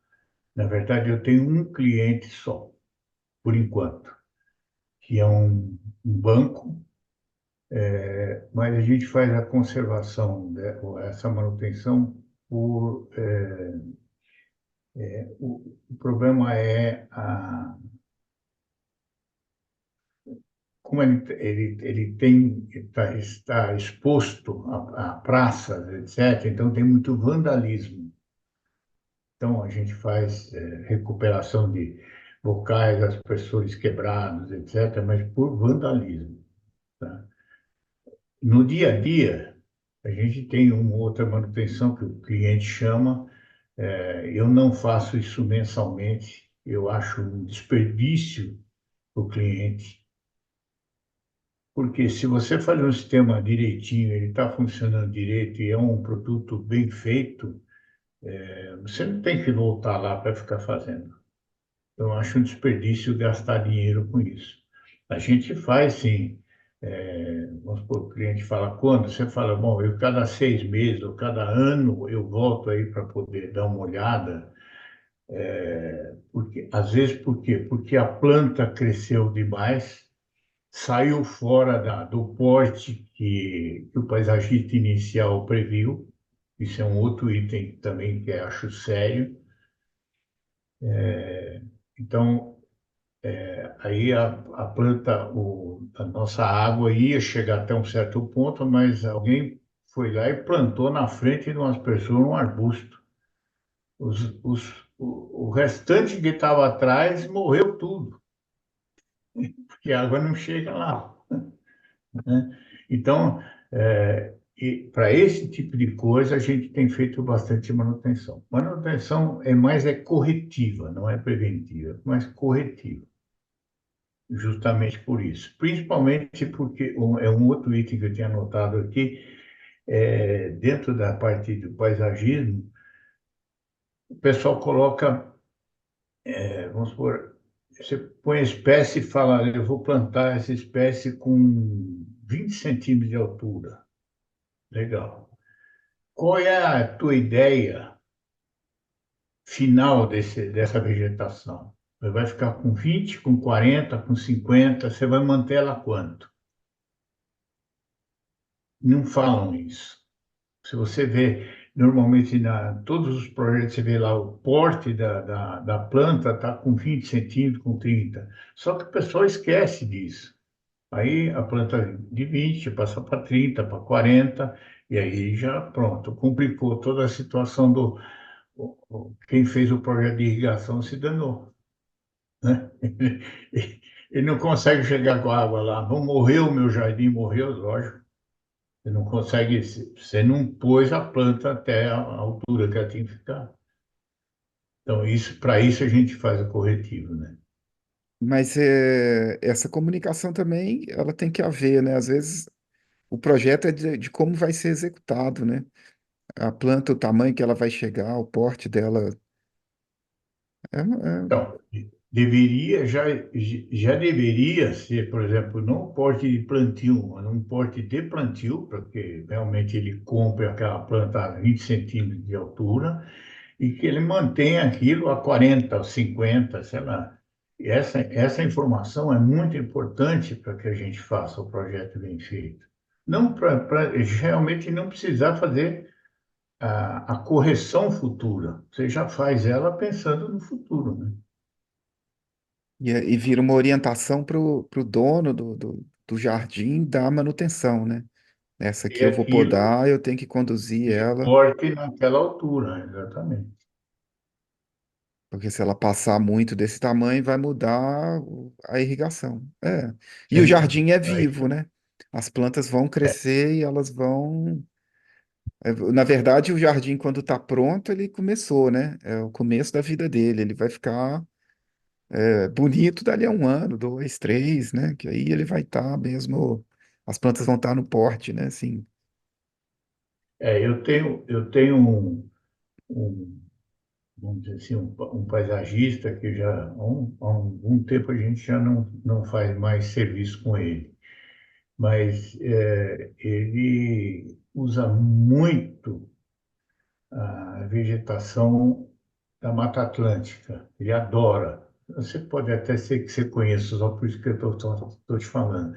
S2: Na verdade, eu tenho um cliente só, por enquanto, que é um banco, mas a gente faz a conservação, né, ou essa manutenção o problema é como está exposto a praças, etc., então tem muito vandalismo. Então, a gente faz recuperação de bocais, aspersores quebrados, etc., mas por vandalismo. Tá? No dia a dia, a gente tem uma outra manutenção que o cliente chama, eu não faço isso mensalmente, eu acho um desperdício para o cliente, porque se você fazer um sistema direitinho, ele está funcionando direito e é um produto bem feito, você não tem que voltar lá para ficar fazendo. Eu acho um desperdício gastar dinheiro com isso. A gente faz, sim. Vamos supor, o cliente fala quando? Você fala, bom, eu cada 6 meses ou cada ano eu volto aí para poder dar uma olhada. Porque, às vezes, por quê? Porque a planta cresceu demais, saiu fora do porte que o paisagista inicial previu. Isso é um outro item também que eu acho sério. Então, aí a planta, a nossa água ia chegar até um certo ponto, mas alguém foi lá e plantou na frente de umas pessoas um arbusto. O restante que estava atrás morreu tudo, porque a água não chega lá, né? Então, para esse tipo de coisa, a gente tem feito bastante manutenção. Manutenção é corretiva, não é preventiva, mas corretiva, justamente por isso. Principalmente porque é um outro item que eu tinha anotado aqui, dentro da parte do paisagismo, o pessoal coloca, vamos supor, você põe a espécie e fala, "Olha, eu vou plantar essa espécie com 20 centímetros de altura." Legal. Qual é a tua ideia final dessa vegetação? Você vai ficar com 20, com 40, com 50, você vai manter ela quanto? Não falam isso. Se você vê, normalmente, todos os projetos, você vê lá o porte da planta está com 20 centímetros, com 30. Só que o pessoal esquece disso. Aí a planta de 20 passa para 30, para 40, e aí já pronto, complicou toda a situação quem fez o projeto de irrigação se danou, né? Ele não consegue chegar com a água lá. Não morreu o meu jardim, morreu, lógico. Você não consegue, você não pôs a planta até a altura que ela tinha que ficar. Então, para isso a gente faz o corretivo, né?
S1: Mas essa comunicação também, ela tem que haver, né? Às vezes o projeto é de como vai ser executado, né? A planta, o tamanho que ela vai chegar, o porte dela.
S2: Então, já deveria ser, por exemplo, não porte de plantio, mas um porte de plantio, porque realmente ele compra aquela planta a 20 centímetros de altura e que ele mantenha aquilo a 40, 50, sei lá. E essa informação é muito importante para que a gente faça o projeto bem feito. Não para realmente não precisar fazer a correção futura. Você já faz ela pensando no futuro, né?
S1: E vira uma orientação para o dono do jardim da manutenção, né? Essa
S2: E
S1: aqui eu vou
S2: aquilo
S1: podar, eu tenho que conduzir
S2: de
S1: ela,
S2: corte naquela altura, exatamente.
S1: porque se ela passar muito desse tamanho, vai mudar a irrigação. É. E o
S2: Sempre.
S1: jardim é
S2: Aí,
S1: vivo, né? As plantas vão crescer e elas vão. Na verdade, o jardim, quando está pronto, ele começou, né? É o começo da vida dele. Ele vai ficar bonito dali a um ano, dois, três, né? Que aí ele vai estar mesmo. As plantas vão estar no porte, né? Assim.
S2: eu tenho vamos dizer assim, um paisagista que já há algum tempo a gente já não faz mais serviço com ele, mas ele usa muito a vegetação da Mata Atlântica. Ele adora. Você pode até ser que você conheça, só por isso que eu estou te falando.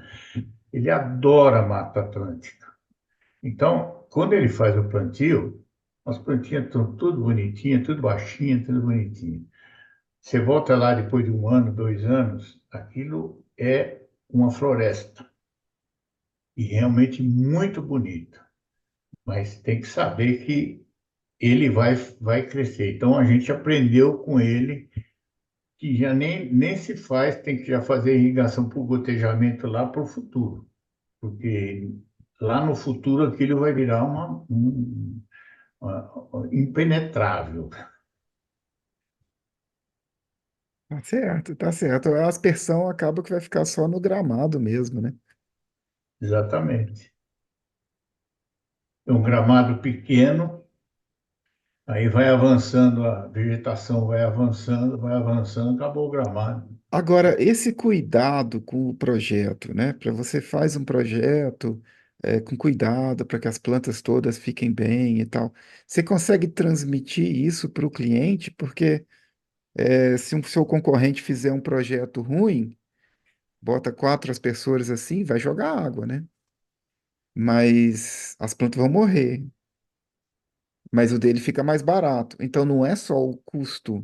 S2: Ele adora a Mata Atlântica. Então, quando ele faz o plantio, as plantinhas estão tudo bonitinhas, tudo baixinha, tudo bonitinho. Você volta lá depois de um ano, 2 anos, aquilo é uma floresta e realmente muito bonito. Mas tem que saber que ele vai crescer. Então a gente aprendeu com ele que já nem se faz, tem que já fazer irrigação por gotejamento lá para o futuro, porque lá no futuro aquilo vai virar impenetrável.
S1: Tá certo, tá certo. A aspersão acaba que vai ficar só no gramado mesmo, né?
S2: Exatamente. É um gramado pequeno, aí vai avançando, a vegetação vai avançando, acabou o gramado.
S1: Agora, esse cuidado com o projeto, né? Para você faz um projeto com cuidado para que as plantas todas fiquem bem e tal. Você consegue transmitir isso para o cliente? Porque se um seu concorrente fizer um projeto ruim, bota quatro aspersores assim, vai jogar água, né? Mas as plantas vão morrer. Mas o dele fica mais barato. Então não é só o custo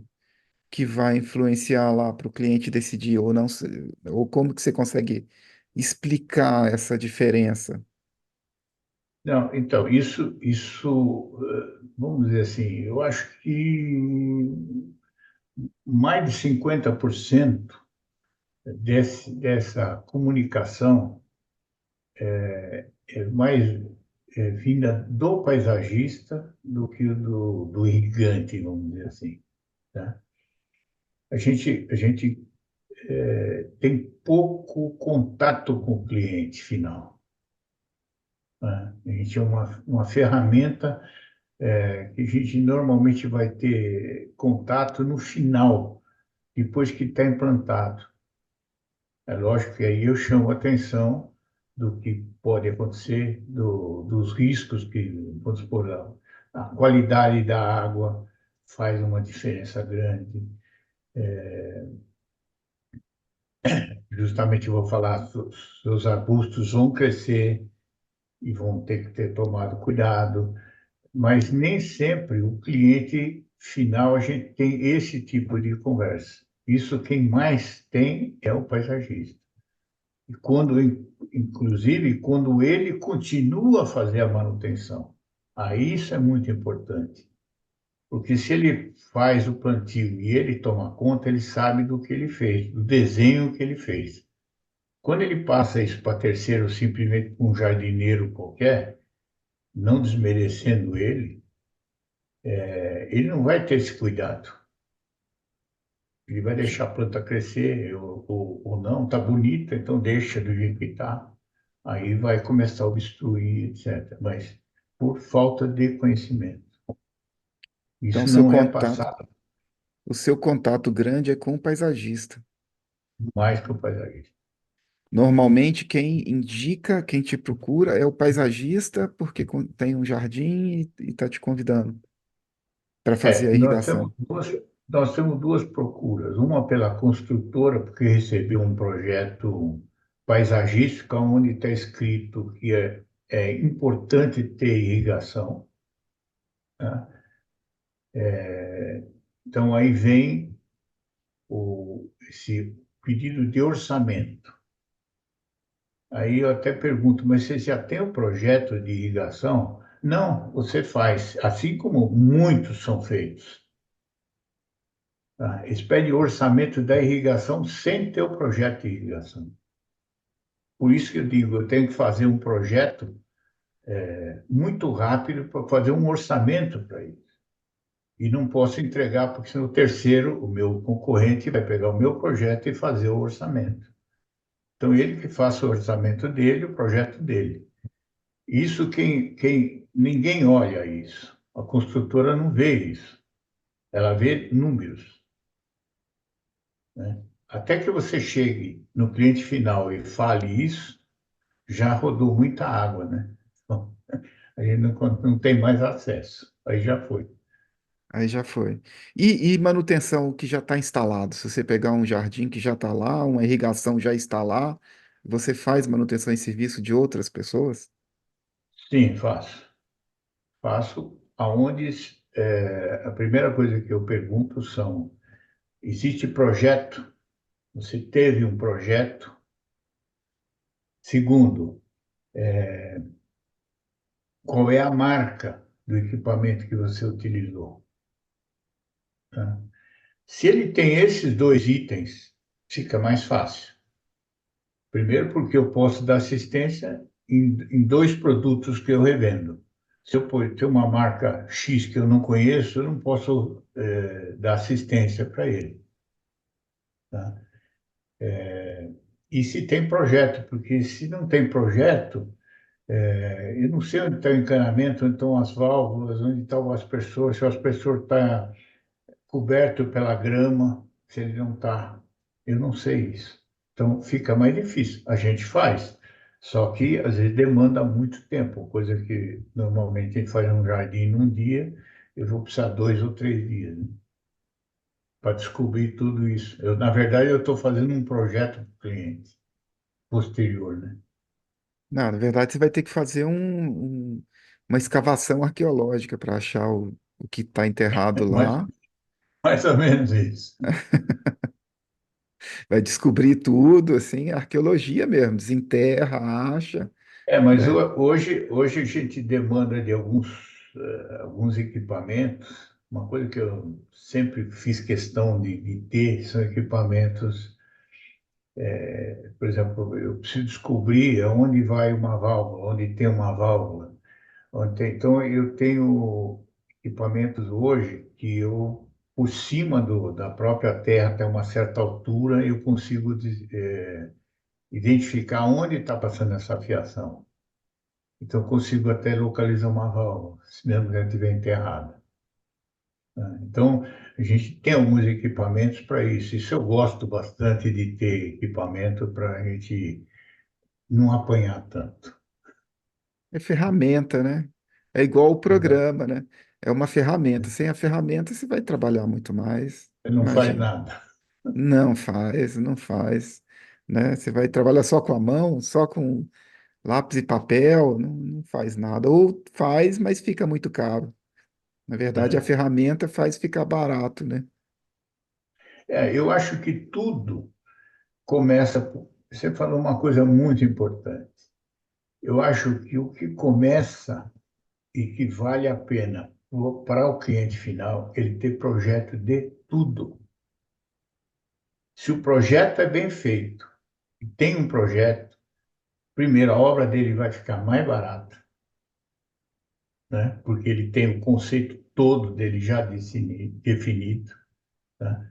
S1: que vai influenciar lá para o cliente decidir ou não, ou como que você consegue explicar essa diferença?
S2: Não, então, vamos dizer assim, eu acho que mais de 50% dessa comunicação é mais vinda do paisagista do que do irrigante, vamos dizer assim, tá? A gente tem pouco contato com o cliente final, né? A gente é uma ferramenta que a gente normalmente vai ter contato no final, depois que está implantado. É lógico que aí eu chamo a atenção do que pode acontecer, dos riscos que, vamos supor, a qualidade da água faz uma diferença grande. Justamente eu vou falar, seus arbustos vão crescer e vão ter que ter tomado cuidado, mas nem sempre o cliente final a gente tem esse tipo de conversa. Isso quem mais tem é o paisagista. E inclusive, quando ele continua a fazer a manutenção, aí isso é muito importante. Porque se ele faz o plantio e ele toma conta, ele sabe do que ele fez, do desenho que ele fez. Quando ele passa isso para terceiro, simplesmente para um jardineiro qualquer, não desmerecendo ele, ele não vai ter esse cuidado. Ele vai deixar a planta crescer ou não, está bonita, então deixa do jeito que está. Aí vai começar a obstruir, etc. Mas por falta de conhecimento.
S1: Então,
S2: Isso não é passado
S1: o seu contato grande é com o paisagista.
S2: mais para o paisagista.
S1: Normalmente, quem indica, quem te procura é o paisagista, porque tem um jardim e está te convidando para fazer a irrigação.
S2: Nós temos duas procuras. Uma pela construtora, porque recebeu um projeto paisagístico, onde está escrito que é importante ter irrigação, né? Então, aí vem esse pedido de orçamento. Aí eu até pergunto, mas você já tem o projeto de irrigação? Não, você faz, assim como muitos são feitos. Tá? Eles pedem o orçamento da irrigação sem ter o projeto de irrigação. Por isso que eu digo, eu tenho que fazer um projeto muito rápido para fazer um orçamento para isso. E não posso entregar, porque senão o terceiro, o meu concorrente, vai pegar o meu projeto e fazer o orçamento. Então, ele que faça o orçamento dele, o projeto dele. Isso ninguém olha isso. A construtora não vê isso. Ela vê números, né? Até que você chegue no cliente final e fale isso, já rodou muita água, né? Então, a gente não tem mais acesso. Aí já foi.
S1: Aí já foi. E manutenção que já está instalado. Se você pegar um jardim que já está lá, uma irrigação já está lá, você faz manutenção em serviço de outras pessoas?
S2: Sim, faço. Faço aonde a primeira coisa que eu pergunto são: existe projeto? Você teve um projeto? Segundo, qual é a marca do equipamento que você utilizou? Tá? Se ele tem esses dois itens, fica mais fácil. Primeiro, porque eu posso dar assistência em dois produtos que eu revendo. Se eu ter uma marca X que eu não conheço, eu não posso dar assistência para ele. Tá? E se tem projeto, porque se não tem projeto, eu não sei onde está o encanamento, onde estão as válvulas, onde estão as pessoas, se o aspersor está coberto pela grama, se ele não está. Eu não sei isso. Então fica mais difícil. A gente faz, só que às vezes demanda muito tempo, coisa que normalmente a gente faz um jardim num dia, eu vou precisar 2 ou 3 dias, né, para descobrir tudo isso. Na verdade, eu estou fazendo um projeto para o cliente posterior, né?
S1: Não, na verdade, você vai ter que fazer uma escavação arqueológica para achar o que está enterrado
S2: Mas
S1: lá.
S2: mais ou menos isso.
S1: Vai descobrir tudo, assim, arqueologia mesmo, desenterra, acha.
S2: Mas
S1: né?
S2: hoje a gente demanda de alguns equipamentos. Uma coisa que eu sempre fiz questão de ter são equipamentos. Por exemplo, eu preciso descobrir aonde vai uma válvula, onde tem uma válvula. Então, eu tenho equipamentos hoje que eu, por cima da própria terra, até uma certa altura, eu consigo identificar onde está passando essa fiação. Então, eu consigo até localizar uma válvula, se mesmo que ela estiver enterrada, né? Então, a gente tem alguns equipamentos para isso. Isso eu gosto bastante de ter equipamento para a gente não apanhar tanto.
S1: É ferramenta, né? É igual o
S2: Exato.
S1: programa, né? É uma ferramenta. Sem a ferramenta, você vai trabalhar muito mais.
S2: Não faz
S1: Imagina.
S2: nada.
S1: Não faz, não faz, né? Você vai trabalhar só com a mão, só com lápis e papel, não faz nada. Ou faz, mas fica muito caro. Na verdade, a
S2: É.
S1: ferramenta faz ficar barato, né?
S2: Eu acho que tudo começa. Você falou uma coisa muito importante. Eu acho que o que começa e que vale a pena para o cliente final, ele ter projeto de tudo. Se o projeto é bem feito e tem um projeto, primeiro, a obra dele vai ficar mais barata, né? Porque ele tem o conceito todo dele já definido, tá?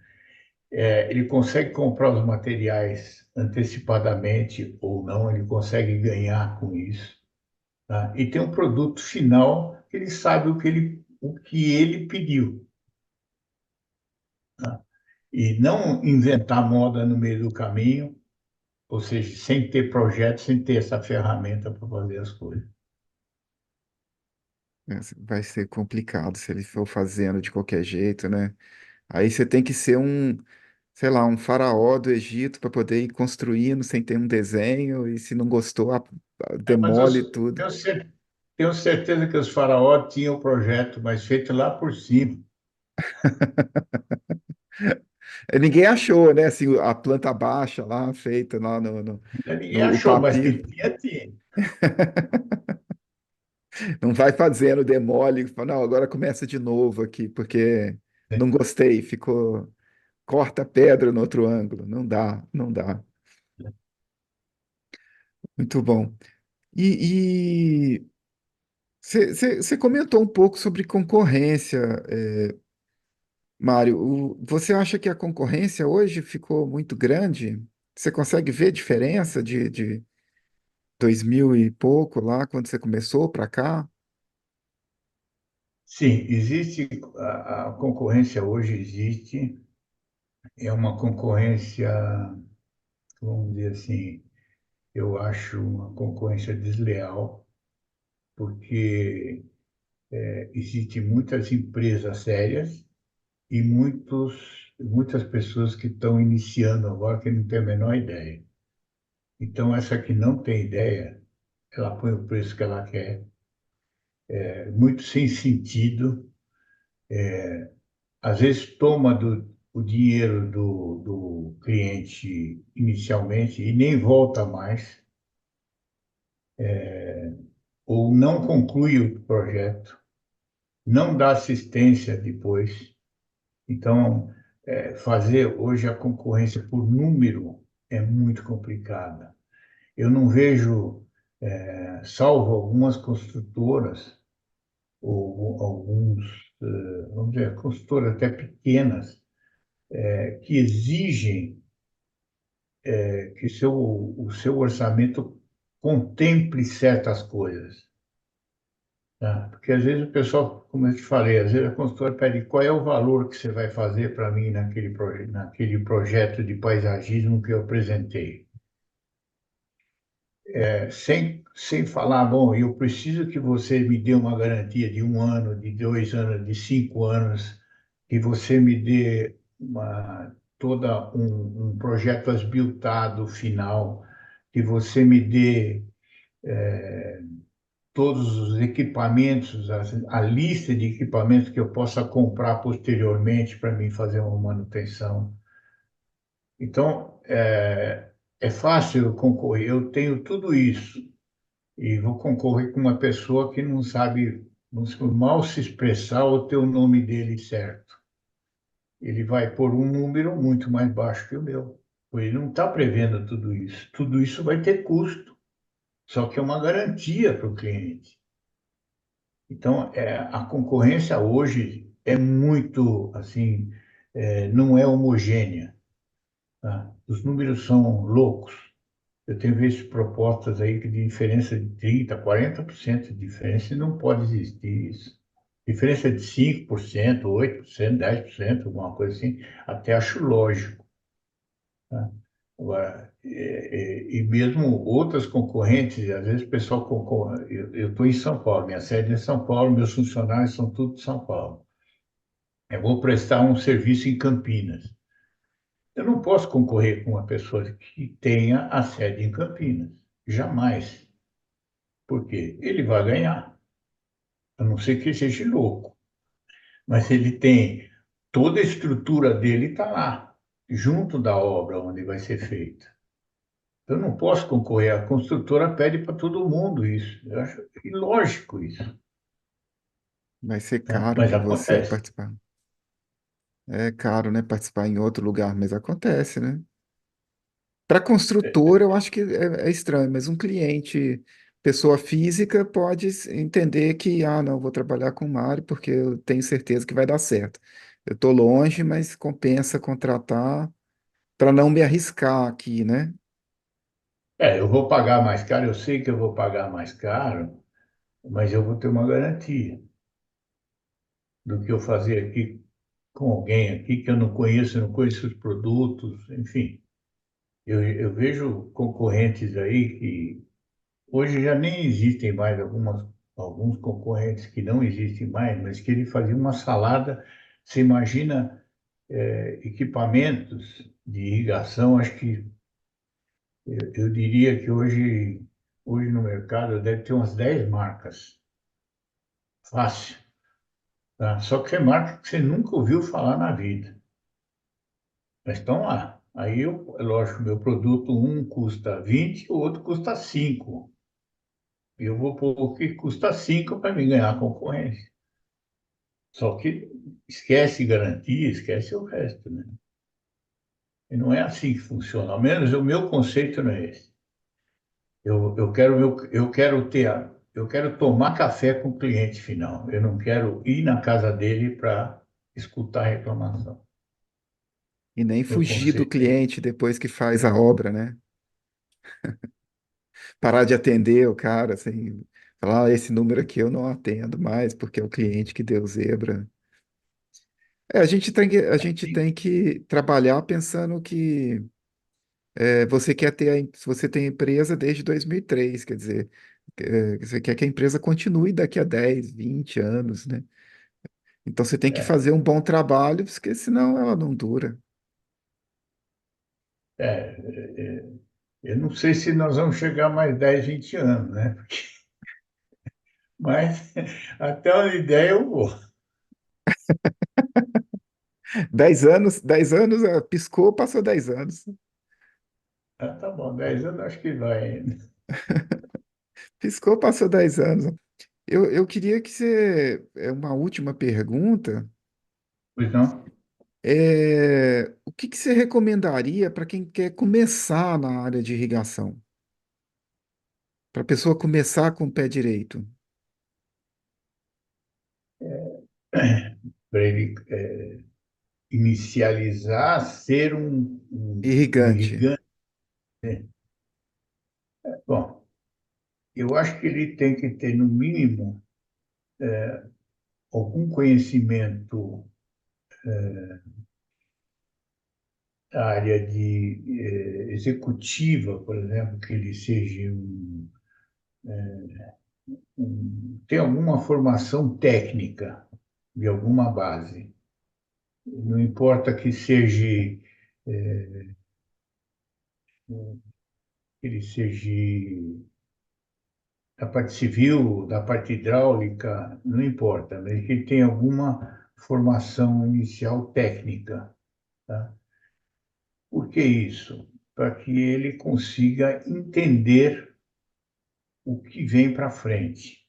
S2: Ele consegue comprar os materiais antecipadamente ou não, ele consegue ganhar com isso, tá? E tem um produto final que ele sabe o que ele pediu, tá? E não inventar moda no meio do caminho, ou seja, sem ter projeto, sem ter essa ferramenta para fazer as coisas.
S1: Vai ser complicado se ele for fazendo de qualquer jeito, né? Aí você tem que ser um, sei lá, um faraó do Egito para poder ir construindo sem ter um desenho, e se não gostou,
S2: Mas eu
S1: demole tudo.
S2: tenho certeza que os faraós tinham o projeto, mas feito lá por cima.
S1: Ninguém achou, né? Assim, a planta baixa lá, feita lá
S2: Ninguém
S1: no o
S2: achou, mas
S1: papiro.
S2: que tinha, tinha.
S1: Não vai fazendo, demole, fala, não, agora começa de novo aqui, porque não gostei, ficou, corta a pedra no outro ângulo. Não dá, não dá. Muito bom. E você comentou um pouco sobre concorrência, Mário. Você acha que a concorrência hoje ficou muito grande? Você consegue ver diferença de 2000 e pouco lá, quando você começou para cá?
S2: Sim, existe a concorrência hoje existe, é uma concorrência, vamos dizer assim, eu acho uma concorrência desleal, porque existem muitas empresas sérias e muitas pessoas que estão iniciando agora que não têm a menor ideia. Então, essa que não tem ideia, ela põe o preço que ela quer, muito sem sentido, às vezes toma o dinheiro do cliente inicialmente e nem volta mais, ou não conclui o projeto, não dá assistência depois. Então, fazer hoje a concorrência por número é muito complicada. Eu não vejo, salvo algumas construtoras, ou alguns, vamos dizer, construtoras até pequenas, que exigem que o seu orçamento contemple certas coisas, tá? Porque às vezes o pessoal, como eu te falei, às vezes a consultora pede qual é o valor que você vai fazer para mim naquele projeto de paisagismo que eu apresentei. Sem falar, bom, eu preciso que você me dê uma garantia de 1 ano, de 2 anos, de 5 anos, que você me dê toda um projeto asbiltado final, que você me dê todos os equipamentos, a lista de equipamentos que eu possa comprar posteriormente para mim fazer uma manutenção. Então, é fácil eu concorrer, eu tenho tudo isso. e vou concorrer com uma pessoa que não sabe, mal se expressar ou ter o nome dele certo. Ele vai pôr um número muito mais baixo que o meu. Ele não está prevendo tudo isso. Tudo isso vai ter custo, só que é uma garantia para o cliente. Então, a concorrência hoje é muito, assim, não é homogênea, tá? Os números são loucos. Eu tenho visto propostas aí que de diferença de 30%, 40% de diferença, e não pode existir isso. Diferença de 5%, 8%, 10%, alguma coisa assim, até acho lógico, tá? Agora, e mesmo outras concorrentes, às vezes o pessoal concorre. Eu estou em São Paulo, minha sede é em São Paulo, meus funcionários são tudo de São Paulo. Eu vou prestar um serviço em Campinas. Eu não posso concorrer com uma pessoa que tenha a sede em Campinas. Jamais. Por quê? Ele vai ganhar, a não ser que ele seja louco. Mas ele tem toda a estrutura dele está lá, junto da obra onde vai ser feita. Eu não posso concorrer. A construtora pede para todo mundo isso. Eu acho ilógico isso,
S1: Vai ser
S2: né?
S1: caro
S2: Mas
S1: para você
S2: acontece.
S1: participar. É caro, né? Participar em outro lugar, mas acontece, né? Para construtor, eu acho que é estranho, mas um cliente, pessoa física, pode entender que, ah, não, vou trabalhar com o Mário porque eu tenho certeza que vai dar certo. Eu estou longe, mas compensa contratar para não me arriscar aqui, né?
S2: Eu vou pagar mais caro, eu sei que eu vou pagar mais caro, mas eu vou ter uma garantia do que eu fazer aqui com alguém aqui que eu não conheço os produtos, enfim. Eu vejo concorrentes aí que hoje já nem existem mais alguns concorrentes que não existem mais, mas que ele fazia uma salada. Você imagina, equipamentos de irrigação, acho que eu diria que hoje no mercado deve ter umas 10 marcas, fácil, tá? Só que é marca que você nunca ouviu falar na vida, mas estão lá. Aí, é lógico, meu produto um custa 20, o outro custa 5. Eu vou pôr o que custa 5 para me ganhar a concorrência. Só que esquece garantia, esquece o resto, né? E não é assim que funciona. Ao menos o meu conceito não é esse. Eu quero tomar café com o cliente final. Eu não quero ir na casa dele para escutar a reclamação.
S1: E nem
S2: Meu
S1: fugir do
S2: conceito é esse.
S1: cliente depois que faz a obra, né? Parar de atender o cara, assim, falar, "Ah, esse número aqui eu não atendo mais, porque é o cliente que deu zebra." É, a gente tem que trabalhar pensando que você quer ter se você tem a empresa desde 2003, quer dizer, você quer que a empresa continue daqui a 10, 20 anos, né? Então você tem que
S2: É,
S1: fazer um bom trabalho, porque senão ela não dura.
S2: eu não sei se nós vamos chegar mais 10, 20 anos, né? Mas até uma ideia eu vou.
S1: 10 anos, piscou, passou 10 anos.
S2: Ah, tá bom, 10 anos acho que vai ainda.
S1: Piscou, passou 10 anos. Eu queria que você. Uma última pergunta.
S2: Pois não?
S1: O que que você recomendaria para quem quer começar na área de irrigação? Para a pessoa começar com o pé direito?
S2: Para ele inicializar, ser um
S1: Irrigante.
S2: irrigante. Bom, eu acho que ele tem que ter, no mínimo, algum conhecimento da área de executiva, por exemplo, que ele seja tem alguma formação técnica de alguma base. Não importa que seja ele seja da parte civil, da parte hidráulica, não importa, mas que ele tenha alguma formação inicial técnica, tá? Por que isso? Para que ele consiga entender o que vem para frente,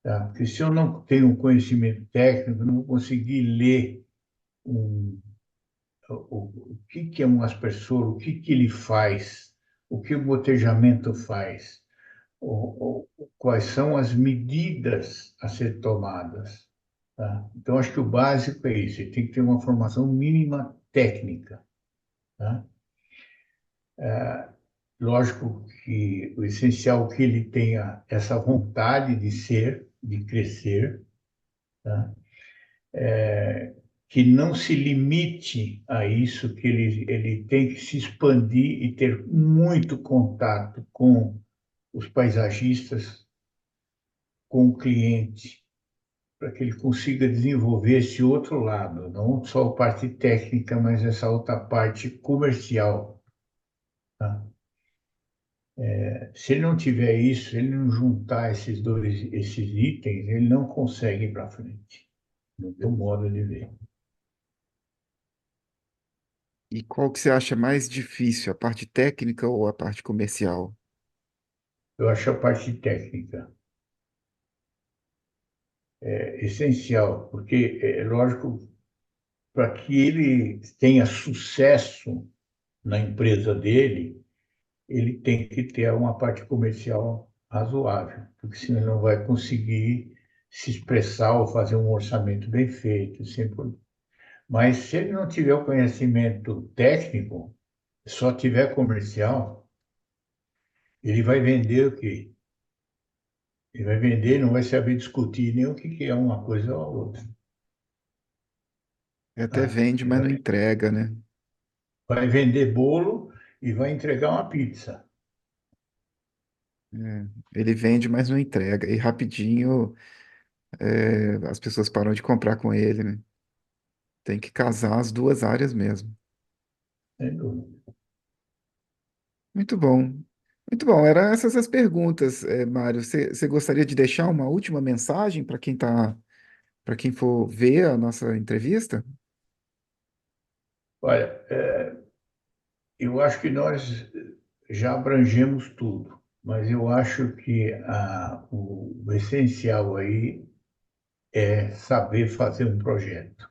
S2: tá? Porque se eu não tenho um conhecimento técnico, eu não vou conseguir ler um, o que é um aspersor, o que ele faz, o que o gotejamento faz, quais são as medidas a ser tomadas, tá? Então, acho que o básico é isso, ele tem que ter uma formação mínima técnica, tá? Lógico que o essencial é que ele tenha essa vontade de ser, de crescer, tá? Que não se limite a isso, que ele tem que se expandir e ter muito contato com os paisagistas, com o cliente, para que ele consiga desenvolver esse outro lado, não só a parte técnica, mas essa outra parte comercial, tá? Se ele não tiver isso, se ele não juntar esses itens, ele não consegue ir para frente, no meu modo de ver.
S1: E qual que você acha mais difícil, a parte técnica ou a parte comercial?
S2: Eu acho a parte técnica essencial, porque é lógico, para que ele tenha sucesso na empresa dele, ele tem que ter uma parte comercial razoável, porque senão ele não vai conseguir se expressar ou fazer um orçamento bem feito, sempre. Mas se ele não tiver o conhecimento técnico, só tiver comercial, ele vai vender o quê? Ele vai vender, não vai saber discutir nem o que que é uma coisa ou a outra.
S1: Até
S2: Tá?
S1: vende, mas não entrega, né?
S2: Vai vender bolo e vai entregar uma pizza.
S1: É, ele vende, mas não entrega. E rapidinho, as pessoas param de comprar com ele, né? Tem que casar as duas áreas mesmo.
S2: Sem dúvida.
S1: Muito bom. Muito bom. Eram essas as perguntas, Mário. Você gostaria de deixar uma última mensagem para quem for ver a nossa entrevista?
S2: Olha, eu acho que nós já abrangemos tudo, mas eu acho que o essencial aí é saber fazer um projeto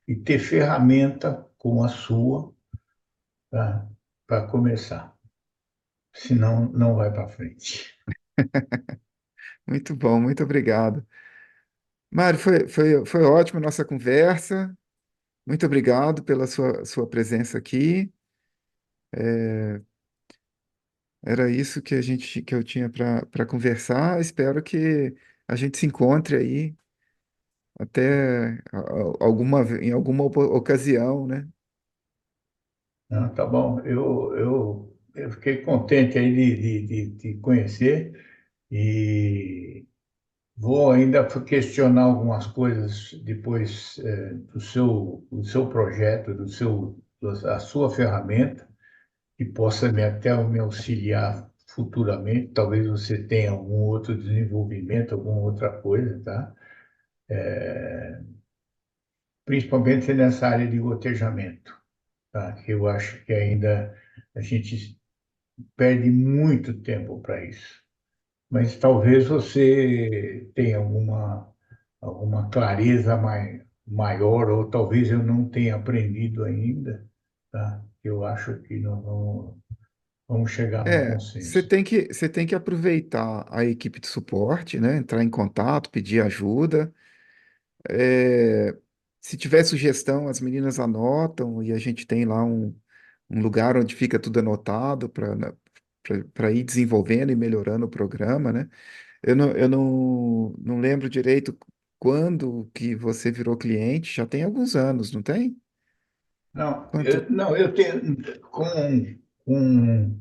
S2: e ter ferramenta como a sua, tá? Para começar. Senão, não vai para frente.
S1: Muito bom, muito obrigado. Mário, foi ótima a nossa conversa. Muito obrigado pela sua presença aqui. Era isso que eu tinha para conversar. Espero que a gente se encontre aí até em alguma ocasião, né?
S2: Não, tá bom. Eu fiquei contente aí de te conhecer e vou ainda questionar algumas coisas depois do seu projeto, a sua ferramenta, que possa até me auxiliar futuramente. Talvez você tenha algum outro desenvolvimento, alguma outra coisa, tá? Principalmente nessa área de gotejamento, tá? Que eu acho que ainda a gente perde muito tempo para isso. Mas talvez você tenha alguma clareza maior, ou talvez eu não tenha aprendido ainda, tá? Eu acho que nós vamos chegar num consenso.
S1: Você tem que aproveitar a equipe de suporte, né? Entrar em contato, pedir ajuda. É, se tiver sugestão, as meninas anotam e a gente tem lá um lugar onde fica tudo anotado para ir desenvolvendo e melhorando o programa, né? Não lembro direito quando que você virou cliente, já tem alguns anos, não tem? Quanto?
S2: Não, eu tenho com,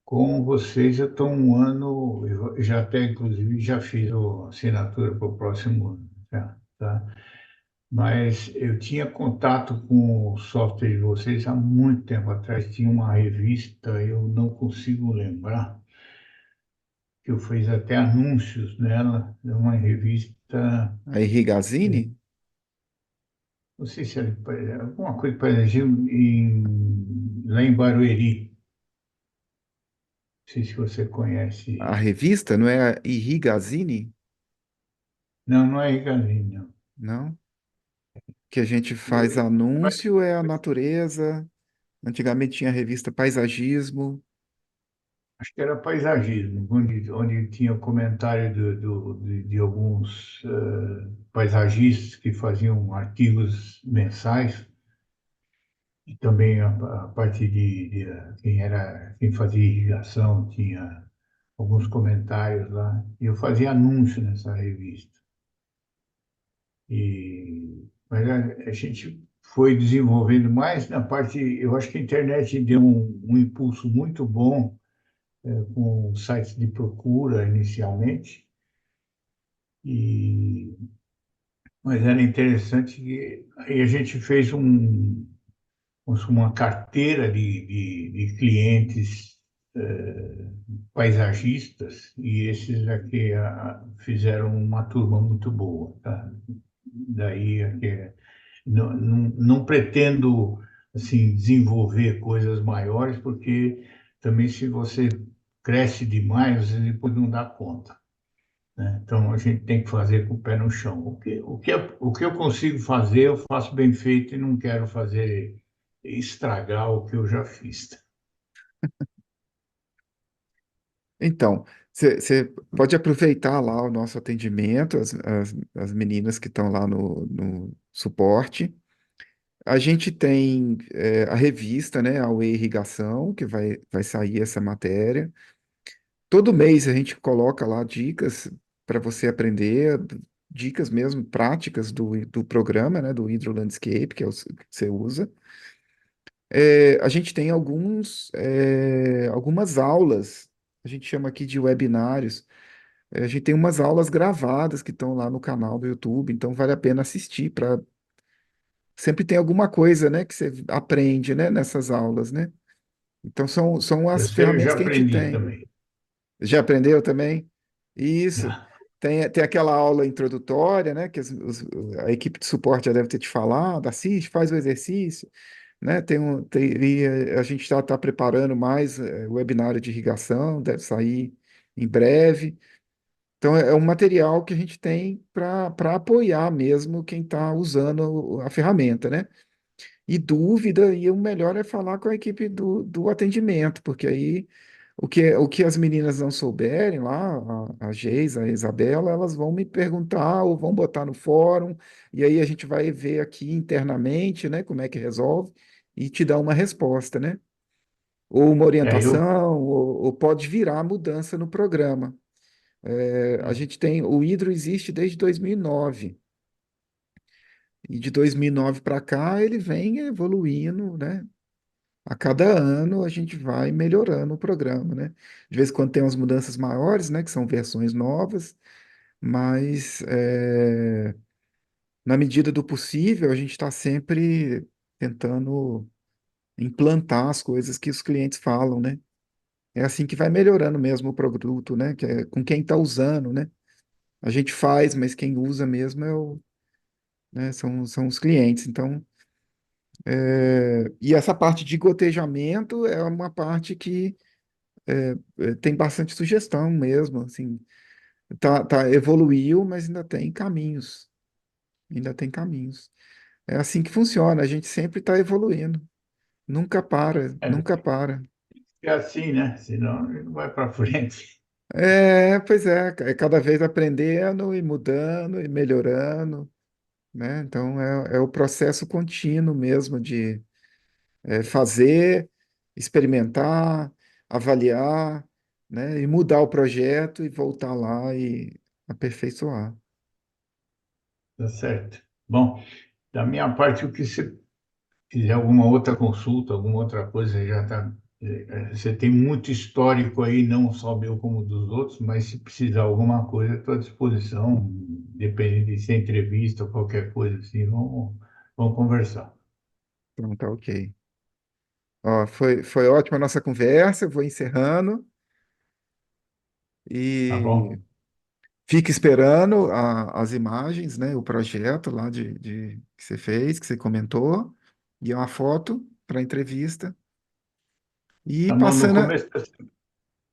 S2: com vocês eu estou um ano, eu já até inclusive já fiz a assinatura para o próximo ano, tá? Mas eu tinha contato com o software de vocês há muito tempo atrás. Tinha uma revista, eu não consigo lembrar, que eu fiz até anúncios nela. É uma revista,
S1: A Irrigazine?
S2: não sei se era alguma coisa para lá em Barueri. sei se você
S1: A
S2: conhece.
S1: revista, não é a Irrigazine?
S2: Não, não é Riganini, não.
S1: Não? Que a gente faz
S2: Eu-
S1: anúncio é a natureza. Antigamente tinha a revista Paisagismo.
S2: Acho que era paisagismo, onde tinha comentário de alguns paisagistas que faziam artigos mensais e também a parte quem fazia irrigação tinha alguns comentários lá. E eu fazia anúncio nessa revista. Mas a gente foi desenvolvendo mais na parte. Eu acho que a internet deu um impulso muito bom com sites de procura inicialmente, e, mas era interessante que aí a gente fez uma carteira de clientes paisagistas, e esses aqui fizeram uma turma muito boa, tá? Daí não pretendo assim desenvolver coisas maiores, porque também se você cresce demais, você depois não dá conta, né? Então a gente tem que fazer com o pé no chão. O que eu consigo fazer, eu faço bem feito e não quero fazer estragar o que eu já fiz.
S1: Então, você pode aproveitar lá o nosso atendimento, as meninas que estão lá no suporte. A gente tem a revista, né, a UE Irrigação, que vai sair essa matéria. Todo mês a gente coloca lá dicas para você aprender, dicas mesmo práticas do programa, né, do Hydro Landscape, que é o que você usa. A gente tem algumas aulas, a gente chama aqui de webinários. A gente tem umas aulas gravadas que estão lá no canal do YouTube, então vale a pena assistir para sempre tem alguma coisa, né, que você aprende, né, nessas aulas, né? Então são
S2: Eu
S1: as
S2: sei, eu já
S1: ferramentas que a gente
S2: aprendi
S1: tem.
S2: também.
S1: Já aprendeu também? Isso.
S2: Já.
S1: Tem aquela aula introdutória, né, que a equipe de suporte já deve ter te falado, assiste, faz o exercício, né? E a gente já está preparando mais o webinário de irrigação, deve sair em breve. Então, é um material que a gente tem para apoiar mesmo quem está usando a ferramenta, né? E dúvida, e o melhor é falar com a equipe do atendimento, porque aí o que as meninas não souberem lá, a Geisa, a Isabela, elas vão me perguntar ou vão botar no fórum, e aí a gente vai ver aqui internamente, né, como é que resolve, e te dar uma resposta, né? Ou uma
S2: Eu,
S1: orientação, ou pode virar mudança no programa. A gente tem, o Hidro existe desde 2009. E de 2009 para cá ele vem evoluindo, né? A cada ano a gente vai melhorando o programa, né? De vez em quando tem umas mudanças maiores, né? Que são versões novas, mas na medida do possível a gente está sempre tentando implantar as coisas que os clientes falam, né? É assim que vai melhorando mesmo o produto, né? Que é com quem está usando, né? A gente faz, mas quem usa mesmo né, são os clientes. Então, e essa parte de gotejamento é uma parte que tem bastante sugestão mesmo, assim, evoluiu, mas ainda tem caminhos, ainda tem caminhos. É assim que funciona, a gente sempre está evoluindo, nunca para,
S2: é,
S1: nunca para.
S2: é assim, né? Senão ele não vai para frente.
S1: Pois é cada vez aprendendo e mudando e melhorando, né? Então é o processo contínuo mesmo de fazer, experimentar, avaliar, né? E mudar o projeto e voltar lá e aperfeiçoar.
S2: Tá certo. Bom, da minha parte, o que você quiser alguma outra consulta, alguma outra coisa, já está. Você tem muito histórico aí, não só meu como dos outros, mas se precisar alguma coisa, estou à disposição, dependendo de ser entrevista ou qualquer coisa assim, vamos conversar.
S1: Então tá ok. Ó, foi ótima a nossa conversa, eu vou encerrando
S2: Tá
S1: e
S2: bom?
S1: fica esperando as imagens, né? O projeto lá que você fez, que você comentou, e uma foto para entrevista. E
S2: Tá bom, no
S1: passando.
S2: começo.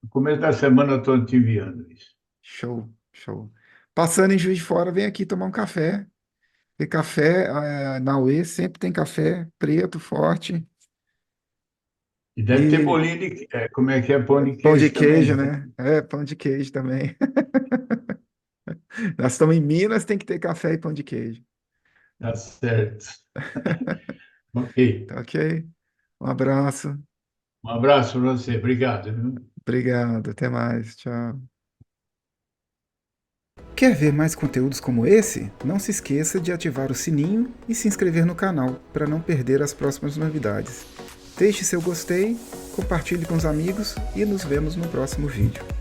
S2: No começo da semana eu estou te enviando isso.
S1: Show, show. Passando em Juiz de Fora, vem aqui tomar um café. Tem café, na UE sempre tem café preto, forte.
S2: E deve ter
S1: E
S2: bolinho de, como é que é pão de
S1: pão de
S2: queijo também,
S1: queijo,
S2: né?
S1: né? É, pão de queijo também. Nós estamos em Minas, tem que ter café e pão de queijo.
S2: Tá certo. Ok.
S1: Tá ok? Um abraço.
S2: Um abraço para você. Obrigado, viu?
S1: Obrigado. Até mais. Tchau. Quer ver mais conteúdos como esse? Não se esqueça de ativar o sininho e se inscrever no canal para não perder as próximas novidades. Deixe seu gostei, compartilhe com os amigos e nos vemos no próximo vídeo.